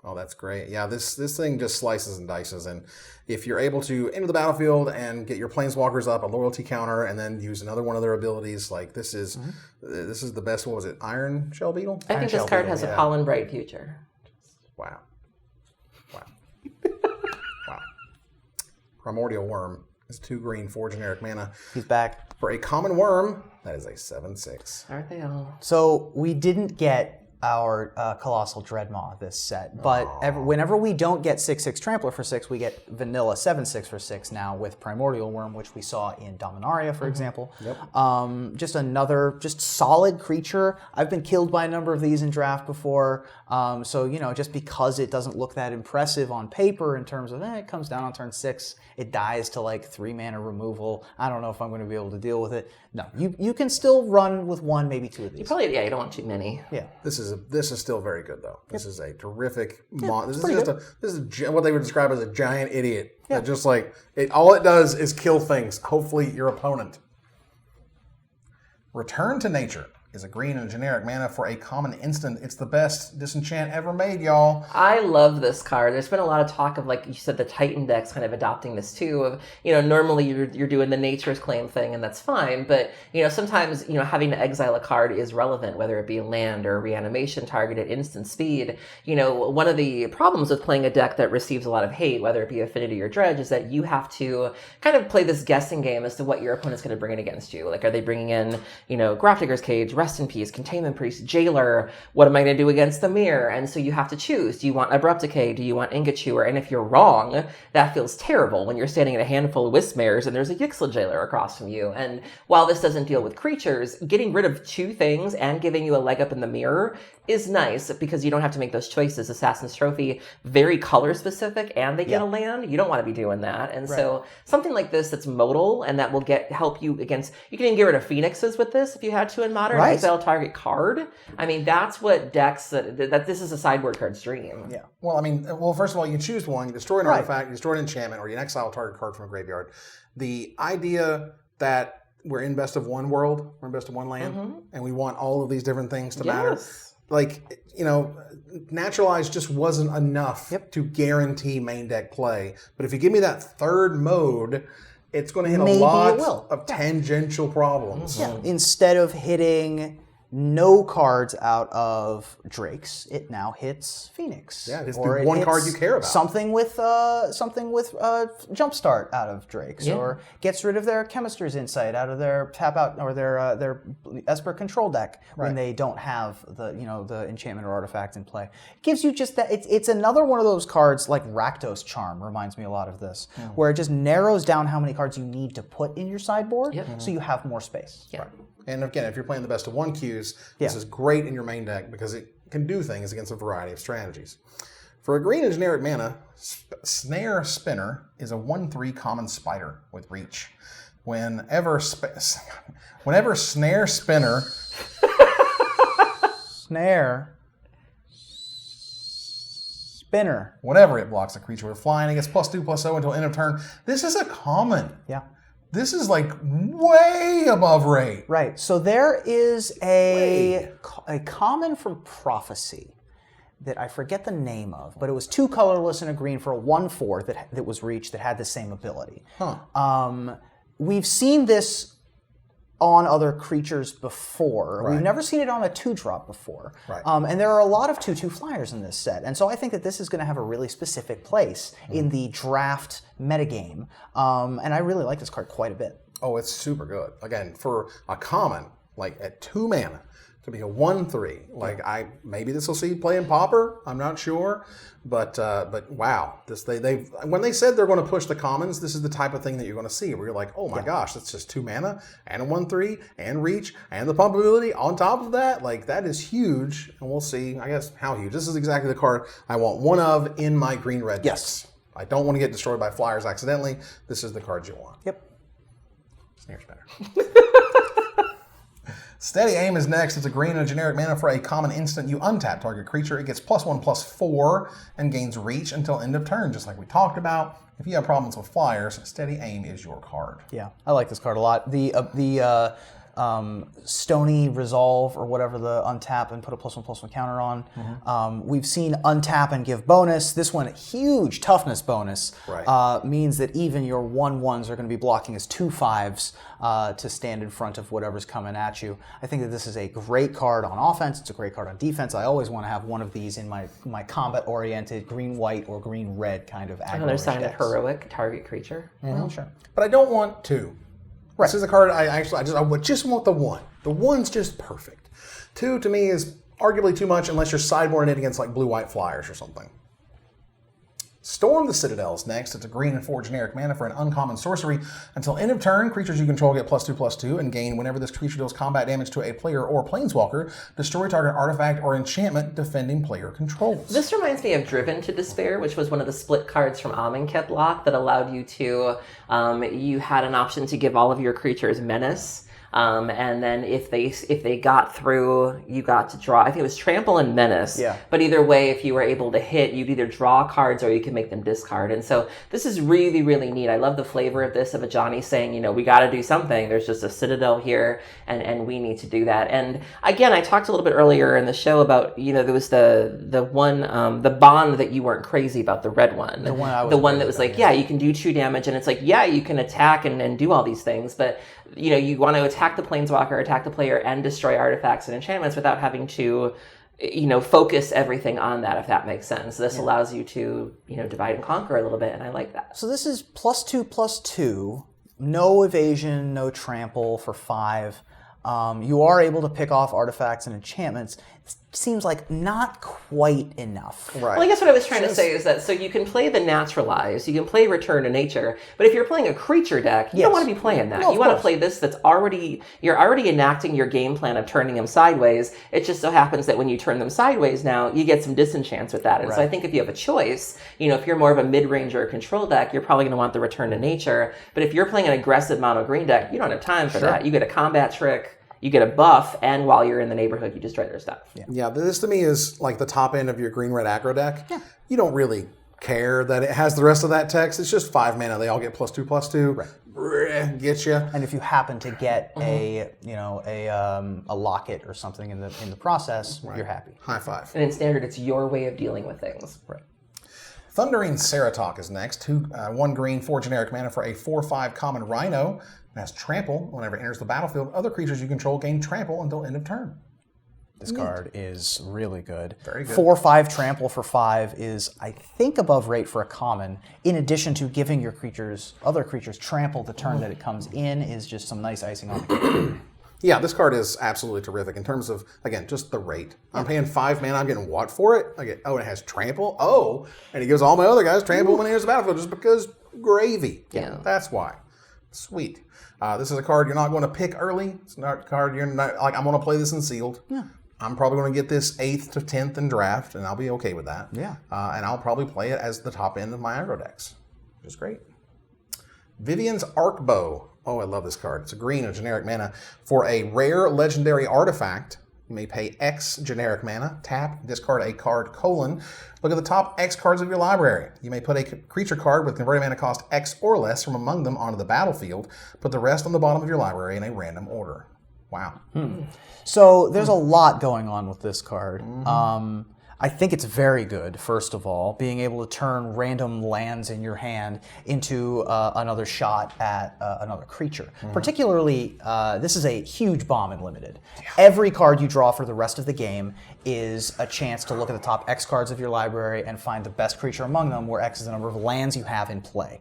Speaker 1: Oh, that's great. Yeah, this thing just slices and dices, and if you're able to enter the battlefield and get your planeswalkers up, a loyalty counter, and then use another one of their abilities, like this is the best. What was it? Iron Shell Beetle?
Speaker 2: I think this card has a Pollen Bright future.
Speaker 1: Wow. Primordial Worm is 2 green, 4 generic mana.
Speaker 3: He's back.
Speaker 1: For a common worm, that is a 7/6.
Speaker 2: Aren't they all?
Speaker 3: So we didn't get our Colossal Dreadmaw this set, but whenever we don't get 6/6 Trampler for 6, we get vanilla 7/6 for 6 now with Primordial Worm, which we saw in Dominaria, for example.
Speaker 1: Yep.
Speaker 3: Just another solid creature. I've been killed by a number of these in draft before, so just because it doesn't look that impressive on paper in terms of it comes down on turn 6, it dies to like 3 mana removal. I don't know if I'm going to be able to deal with it. No, you can still run with 1, maybe 2 of these.
Speaker 2: You don't want too many.
Speaker 3: Yeah.
Speaker 1: This is still very good though. This is a terrific this is what they would describe as a giant idiot. Yeah. That just like all it does is kill things. Hopefully your opponent. Return to Nature is a green and generic mana for a common instant. It's the best disenchant ever made, y'all.
Speaker 2: I love this card. There's been a lot of talk of, like you said, the Titan decks kind of adopting this too. Of normally you're doing the Nature's Claim thing, and that's fine. But sometimes having to exile a card is relevant, whether it be land or reanimation target at instant speed. One of the problems with playing a deck that receives a lot of hate, whether it be Affinity or Dredge, is that you have to kind of play this guessing game as to what your opponent's going to bring in against you. Like, are they bringing in Grafdigger's Cage, rest in peace, containment priest, jailer. What am I going to do against the mirror? And so you have to choose. Do you want abrupt decay? Do you want ingot chewer? And if you're wrong, that feels terrible when you're standing in a handful of wismares and there's a Yixla jailer across from you. And while this doesn't deal with creatures, getting rid of two things and giving you a leg up in the mirror is nice because you don't have to make those choices. Assassin's Trophy, very color specific, and they get a land. You don't want to be doing that. And so something like this that's modal and that will help you against, you can even get rid of Phoenixes with this if you had to in Modern. Exile target card. I mean, that's what decks, that this is a sideboard card's dream.
Speaker 1: Yeah. Well, I mean, first of all, you choose one, you destroy an artifact, you destroy an enchantment, or you exile a target card from a graveyard. The idea that we're in best of one world, we're in best of one land, and we want all of these different things to matter. Like, Naturalize just wasn't enough to guarantee main deck play. But if you give me that third mode, it's going to hit a lot of tangential problems.
Speaker 3: Yeah. Instead of hitting no cards out of Drakes, it now hits Phoenix.
Speaker 1: Yeah, it's the one card you care about.
Speaker 3: Something with Jumpstart out of Drakes, or gets rid of their Chemister's Insight out of their tap out or their Esper control deck when they don't have the enchantment or artifact in play. It gives you just that. It's another one of those cards like Rakdos Charm reminds me a lot of this, where it just narrows down how many cards you need to put in your sideboard, so you have more space.
Speaker 2: Yeah.
Speaker 1: Right. And again, if you're playing the best of one queues, this is great in your main deck because it can do things against a variety of strategies. For a green and generic mana, Snare Spinner is a 1/3 common spider with reach. Whenever Snare Spinner...
Speaker 3: Spinner.
Speaker 1: Whenever it blocks a creature with flying, it gets +2/+0 until end of turn. This is a common.
Speaker 3: Yeah.
Speaker 1: This is like way above rate.
Speaker 3: Right. So there is a common from Prophecy that I forget the name of, but it was 2 colorless and a green for a 1/4 that was reach that had the same ability. We've seen this on other creatures before. We've never seen it on a 2-drop before. And there are a lot of 2/2 flyers in this set. And so I think that this is going to have a really specific place in the draft metagame. And I really like this card quite a bit.
Speaker 1: Oh, it's super good. Again, for a common, like at 2 mana, to be a 1/3. Like maybe this will see play in Pauper. I'm not sure, but wow, they when they said they're going to push the commons, this is the type of thing that you're going to see. Where you're like, oh my gosh, that's just 2 mana and a 1/3 and reach and the pump ability on top of that. Like that is huge, and we'll see. I guess how huge. This is exactly the card I want one of in my green-red decks. I don't want to get destroyed by flyers accidentally. This is the card you want.
Speaker 3: Yep.
Speaker 1: Snare Spinner. Steady Aim is next. It's a green and a generic mana for a common instant. You untap target creature. It gets +1/+4 and gains reach until end of turn, just like we talked about. If you have problems with flyers, Steady Aim is your card.
Speaker 3: Yeah, I like this card a lot. The Stony Resolve or whatever, the untap and put a +1/+1 counter on. We've seen untap and give bonus. This one, huge toughness bonus, means that even your 1/1s are going to be blocking as 2 5s to stand in front of whatever's coming at you. I think that this is a great card on offense. It's a great card on defense. I always want to have one of these in my combat-oriented green-white or green-red kind of aggro.
Speaker 2: Another sign of heroic target creature.
Speaker 3: Sure.
Speaker 1: But I don't want 2. This is a card I just want the 1. The 1's just perfect. 2 to me is arguably too much unless you're sideboarding it against like blue-white flyers or something. Storm the Citadel is next. It's a green and 4 generic mana for an uncommon sorcery. Until end of turn, creatures you control get +2/+2 and gain whenever this creature deals combat damage to a player or planeswalker. Destroy target artifact or enchantment defending player controls.
Speaker 2: This reminds me of Driven to Despair, which was one of the split cards from Amonkhet Lock that allowed you to, you had an option to give all of your creatures menace. And then if they got through, you got to draw. I think it was Trample and Menace.
Speaker 3: Yeah.
Speaker 2: But either way, if you were able to hit, you'd either draw cards or you could make them discard. And so this is really, really neat. I love the flavor of this, of a Johnny saying, we got to do something. There's just a Citadel here, and we need to do that. And again, I talked a little bit earlier in the show about, there was the one, the bond that you weren't crazy about, the red one. The one that was like, you can do 2 damage, and it's like, you can attack and do all these things, but you want to attack the planeswalker, attack the player, and destroy artifacts and enchantments without having to, focus everything on that, if that makes sense. This allows you to, divide and conquer a little bit, and I like that.
Speaker 3: So this is +2/+2, no evasion, no trample for 5. You are able to pick off artifacts and enchantments. It seems like not quite enough.
Speaker 1: Right.
Speaker 2: Well, I guess what I was trying to say is that so you can play the naturalized, you can play Return to Nature, but if you're playing a creature deck, you don't want to be playing that. You want to play this that's you're already enacting your game plan of turning them sideways. It just so happens that when you turn them sideways now, you get some disenchants with that. And so I think if you have a choice, if you're more of a mid-range or a control deck, you're probably going to want the Return to Nature. But if you're playing an aggressive mono green deck, you don't have time for that. You get a combat trick. You get a buff, and while you're in the neighborhood, you destroy their stuff.
Speaker 1: Yeah, this to me is like the top end of your green-red aggro deck. Yeah. You don't really care that it has the rest of that text. It's just 5 mana. They all get +2/+2. Right. Get you.
Speaker 3: And if you happen to get a locket or something in the process, you're happy.
Speaker 1: High five.
Speaker 2: And in Standard, it's your way of dealing with things.
Speaker 3: Right.
Speaker 1: Thundering Ceratok is next. 1 green, 4 generic mana for a 4/5 common Rhino. It has Trample. Whenever it enters the battlefield, other creatures you control gain Trample until end of turn.
Speaker 3: This card is really good.
Speaker 1: Very good.
Speaker 3: 4/5 Trample for 5 is, I think, above rate for a common. In addition to giving your other creatures Trample the turn that it comes in, is just some nice icing on the cake.
Speaker 1: Yeah, this card is absolutely terrific in terms of, again, just the rate. I'm paying 5 mana, I'm getting what for it? I get, it has Trample? Oh, and he gives all my other guys Trample when he enters the battlefield just because gravy.
Speaker 2: Yeah.
Speaker 1: That's why. Sweet. This is a card you're not going to pick early. It's not a card you're not, like, I'm going to play this in sealed. Yeah. I'm probably going to get this 8th to 10th in draft, and I'll be okay with that.
Speaker 3: Yeah.
Speaker 1: And I'll probably play it as the top end of my aggro decks, which is great. Vivian's Arcbow. Oh, I love this card. It's a green, a generic mana. For a rare legendary artifact, you may pay X generic mana, tap, discard a card, look at the top X cards of your library. You may put a creature card with converted mana cost X or less from among them onto the battlefield. Put the rest on the bottom of your library in a random order. Wow.
Speaker 3: So there's a lot going on with this card. I think it's very good, first of all, being able to turn random lands in your hand into another shot at another creature. Particularly, this is a huge bomb in Limited. Yeah. Every card you draw for the rest of the game is a chance to look at the top X cards of your library and find the best creature among them, where X is the number of lands you have in play.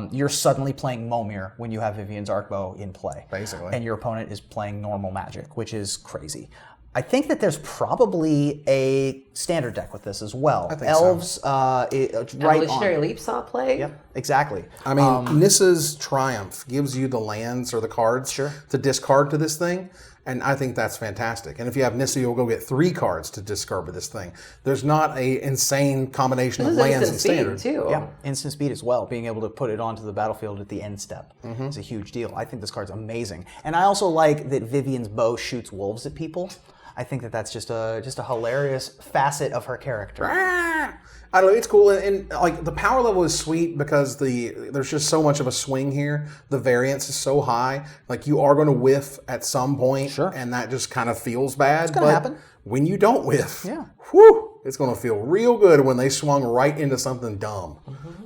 Speaker 3: You're suddenly playing Momir when you have Vivian's Arcbow in play.
Speaker 1: Basically.
Speaker 3: And your opponent is playing normal Magic, which is crazy. I think that there's probably a standard deck with this as well.
Speaker 1: I think
Speaker 3: Elves,
Speaker 2: Evolutionary Leap saw play.
Speaker 3: Yep, exactly.
Speaker 1: I mean, Nissa's Triumph gives you the lands or the cards to discard to this thing, and I think that's fantastic. And if you have Nissa, you'll go get 3 cards to discard with this thing. There's not a insane combination of lands and standard.
Speaker 2: Too.
Speaker 3: Yeah, instant speed as well. Being able to put it onto the battlefield at the end step is a huge deal. I think this card's amazing. And I also like that Vivian's bow shoots wolves at people. I think that that's just a hilarious facet of her character.
Speaker 1: I don't know, it's cool, and like the power level is sweet because there's just so much of a swing here. The variance is so high, like you are going to whiff at some point, and that just kind of feels bad.
Speaker 3: It's going to happen.
Speaker 1: When you don't whiff, whew, it's going to feel real good when they swung right into something dumb.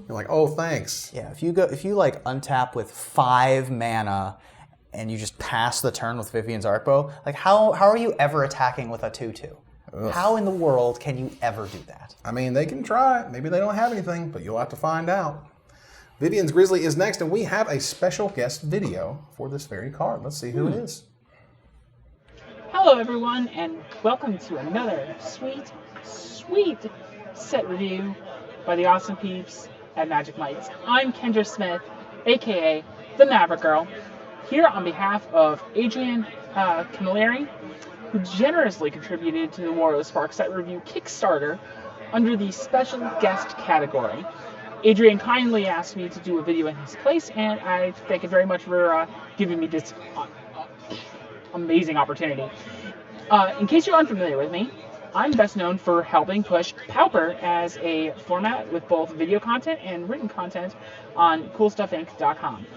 Speaker 1: You're like, oh, thanks.
Speaker 3: Yeah, if you like untap with 5 mana. And you just pass the turn with Vivian's Arcbow, like how are you ever attacking with a 2/2? How in the world can you ever do that?
Speaker 1: I mean, they can try. Maybe they don't have anything, but you'll have to find out. Vivian's Grizzly is next, and we have a special guest video for this very card. Let's see who it is.
Speaker 4: Hello, everyone, and welcome to another sweet, sweet set review by the awesome peeps at Magic Mites. I'm Kendra Smith, aka the Maverick Girl, here on behalf of Adrian Camilleri, who generously contributed to the War of the Spark set review Kickstarter under the special guest category. Adrian kindly asked me to do a video in his place, and I thank him very much for giving me this amazing opportunity. In case you're unfamiliar with me, I'm best known for helping push Pauper as a format with both video content and written content on CoolStuffInc.com.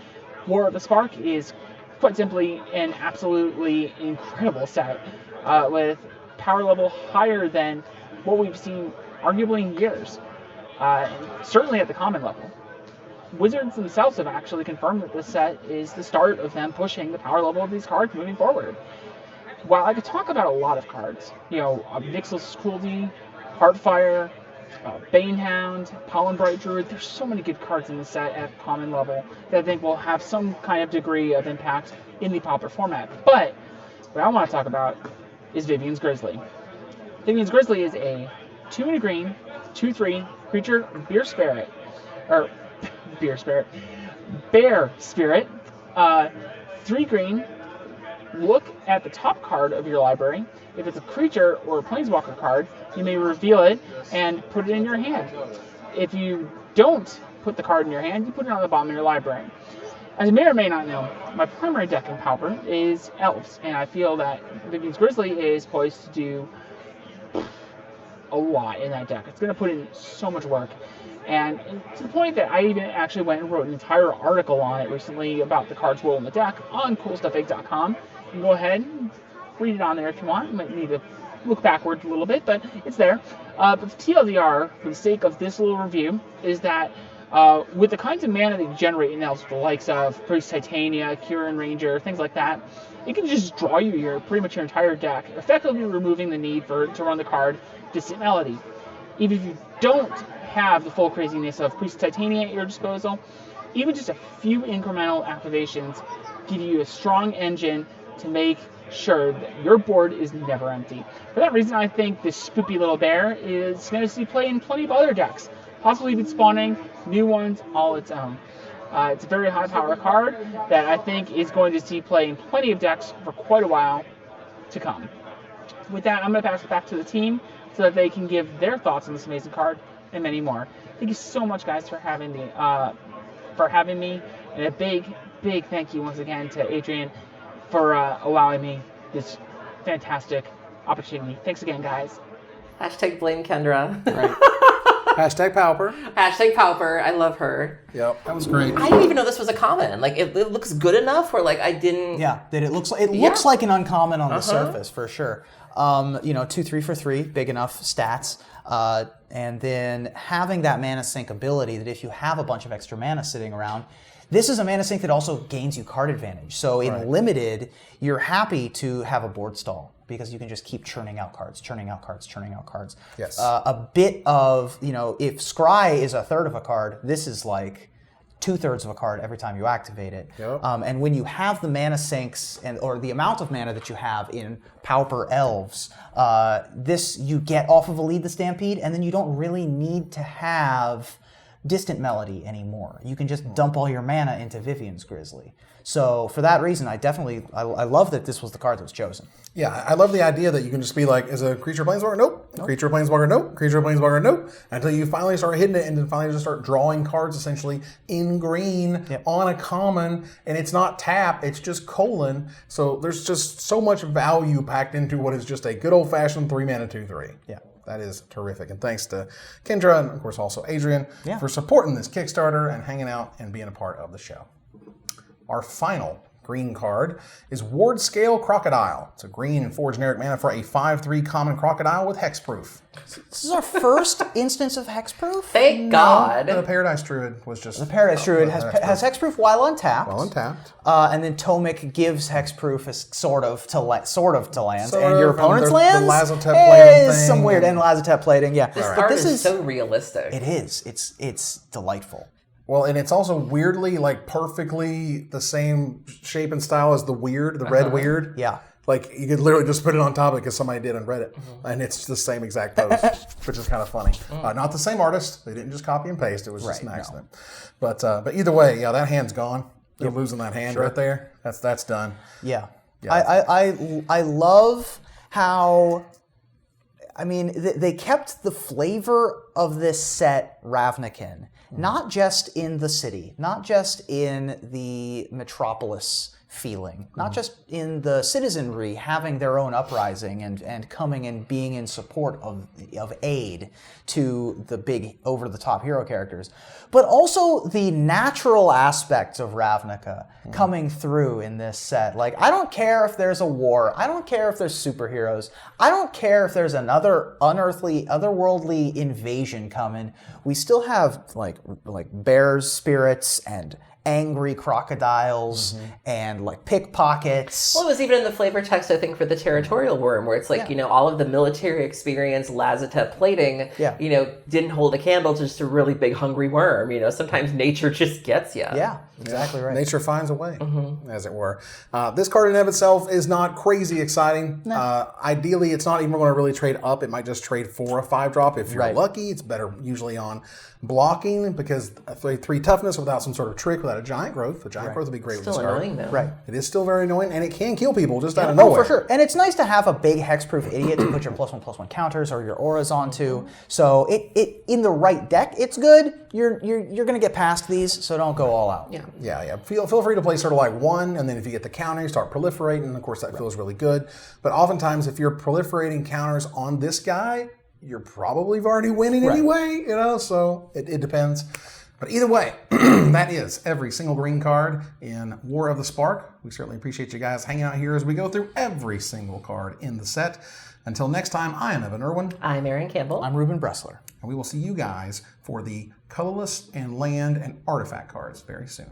Speaker 4: War of the Spark is quite simply an absolutely incredible set with power level higher than what we've seen arguably in years, certainly at the common level. Wizards themselves have actually confirmed that this set is the start of them pushing the power level of these cards moving forward. While I could talk about a lot of cards, Vixel's Cruelty, Heartfire, Banehound, Pollenbright Druid, there's so many good cards in the set at common level that I think will have some kind of degree of impact in the Pauper format. But What I want to talk about is Vivian's Grizzly. Vivian's Grizzly is a 2 green, 2/3 creature bear spirit. Bear spirit. 3 green. Look at the top card of your library. If it's a creature or a planeswalker card, you may reveal it and put it in your hand. If you don't put the card in your hand, you put it on the bottom of your library. As you may or may not know, my primary deck in Pauper is Elves, and I feel that Vivian's Grizzly is poised to do a lot in that deck. It's going to put in so much work, and to the point that I even actually went and wrote an entire article on it recently about the cards roll in the deck on coolstuffig.com. You can go ahead and read it on there if you want. You might need to look backwards a little bit, but it's there. But the TLDR, for the sake of this little review, is that with the kinds of mana that you generate in Elves, the likes of Priest Titania, Kieran Ranger, things like that, it can just draw you pretty much your entire deck, effectively removing the need to run the card Distant Melody. Even if you don't have the full craziness of Priest Titania at your disposal, even just a few incremental activations give you a strong engine to make sure that your board is never empty. For that reason, I think this spoopy little bear is going to see play in plenty of other decks, possibly even spawning new ones all its own. It's a very high power card that I think is going to see play in plenty of decks for quite a while to come. With that, I'm going to pass it back to the team so that they can give their thoughts on this amazing card and many more. Thank you so much, guys, for having me. And a big thank you once again to Adrian for allowing me this fantastic opportunity. Thanks again, guys.
Speaker 2: Hashtag blame Kendra.
Speaker 1: Right. Hashtag Pauper.
Speaker 2: Hashtag Pauper. I love her.
Speaker 1: Yep, that was great.
Speaker 2: I didn't even know this was a common. Like, it looks good enough where, like, I didn't...
Speaker 3: Yeah, that it looks like an uncommon on the surface, for sure. 2/3 for 3, big enough stats. And then having that mana sink ability that if you have a bunch of extra mana sitting around, this is a mana sink that also gains you card advantage. So in limited, you're happy to have a board stall because you can just keep churning out cards.
Speaker 1: Yes.
Speaker 3: A bit of, if Scry is a third of a card, this is like 2/3 of a card every time you activate it.
Speaker 1: Yep.
Speaker 3: And when you have the mana sinks or the amount of mana that you have in Pauper Elves, this you get off of a Lead the Stampede, and then you don't really need to have Distant Melody anymore. You can just dump all your mana into Vivian's Grizzly. So for that reason, I love that this was the card that was chosen.
Speaker 1: Yeah, I love the idea that you can just be like, is a creature planeswalker? Nope. Creature planeswalker? Nope. Creature planeswalker? Nope. Until you finally start hitting it and then finally just start drawing cards essentially in green on a common, and it's not tap, it's just colon. So there's just so much value packed into what is just a good old-fashioned 3-mana 2/3.
Speaker 3: Yeah.
Speaker 1: That is terrific. And thanks to Kendra and, of course, also Adrian for supporting this Kickstarter and hanging out and being a part of the show. Our final green card is Ward Scale Crocodile. It's a green and 4 generic mana for a 5/3 common crocodile with hexproof.
Speaker 3: This is our first instance of hexproof?
Speaker 2: Thank God.
Speaker 1: The Paradise Druid was just...
Speaker 3: The Paradise Druid has hexproof while untapped. And then Tomic gives hexproof as sort of to lands. And your opponent's lands?
Speaker 1: The Lazotep plating thing.
Speaker 3: Some weird and Lazotep plating, yeah.
Speaker 2: This card is so realistic.
Speaker 3: It is. It's delightful.
Speaker 1: Well, and it's also weirdly, like, perfectly the same shape and style as the red weird.
Speaker 3: Yeah.
Speaker 1: Like, you could literally just put it on top of it because somebody did on Reddit. And it's the same exact pose, which is kind of funny. Not the same artist. They didn't just copy and paste. It was just an accident. But either way, yeah, that hand's gone. You're losing that hand right there. That's done.
Speaker 3: Yeah. I love how... I mean, they kept the flavor of this set Ravnican, not just in the city, not just in the metropolis feeling, not just in the citizenry having their own uprising and coming and being in support of aid to the big over-the-top hero characters, but also the natural aspects of Ravnica coming through in this set. Like, I don't care if there's a war, I don't care if there's superheroes, I don't care if there's another unearthly, otherworldly invasion coming. We still have like bears, spirits, and angry crocodiles and like pickpockets.
Speaker 2: Well, it was even in the flavor text, I think, for the territorial worm, where it's like, all of the military experience, Lazatep plating, didn't hold a candle to just a really big hungry worm. Sometimes nature just gets you.
Speaker 3: Yeah, exactly right.
Speaker 1: Nature finds a way, as it were. This card in and of itself is not crazy exciting.
Speaker 3: No.
Speaker 1: Ideally, it's not even going to really trade up. It might just trade for a 5-drop. If you're lucky, it's better usually on blocking, because 3 toughness without some sort of trick, without a giant growth. The giant growth would be great with this card.
Speaker 2: Still annoying, though.
Speaker 3: Right.
Speaker 1: It is still very annoying, and it can kill people just out of nowhere.
Speaker 3: For sure. And it's nice to have a big hexproof idiot to put your +1/+1 counters or your auras onto. So it in the right deck, it's good. You're going to get past these, so don't go all out.
Speaker 1: Yeah. Feel free to play sort of like 1, and then if you get the counter, you start proliferating, and of course that feels really good. But oftentimes, if you're proliferating counters on this guy, you're probably already winning anyway, so it depends. But either way, that is every single green card in War of the Spark. We certainly appreciate you guys hanging out here as we go through every single card in the set. Until next time, I am Evan Irwin.
Speaker 2: I'm Aaron Campbell.
Speaker 3: I'm Ruben Bressler.
Speaker 1: And we will see you guys for the colorless and land and artifact cards very soon.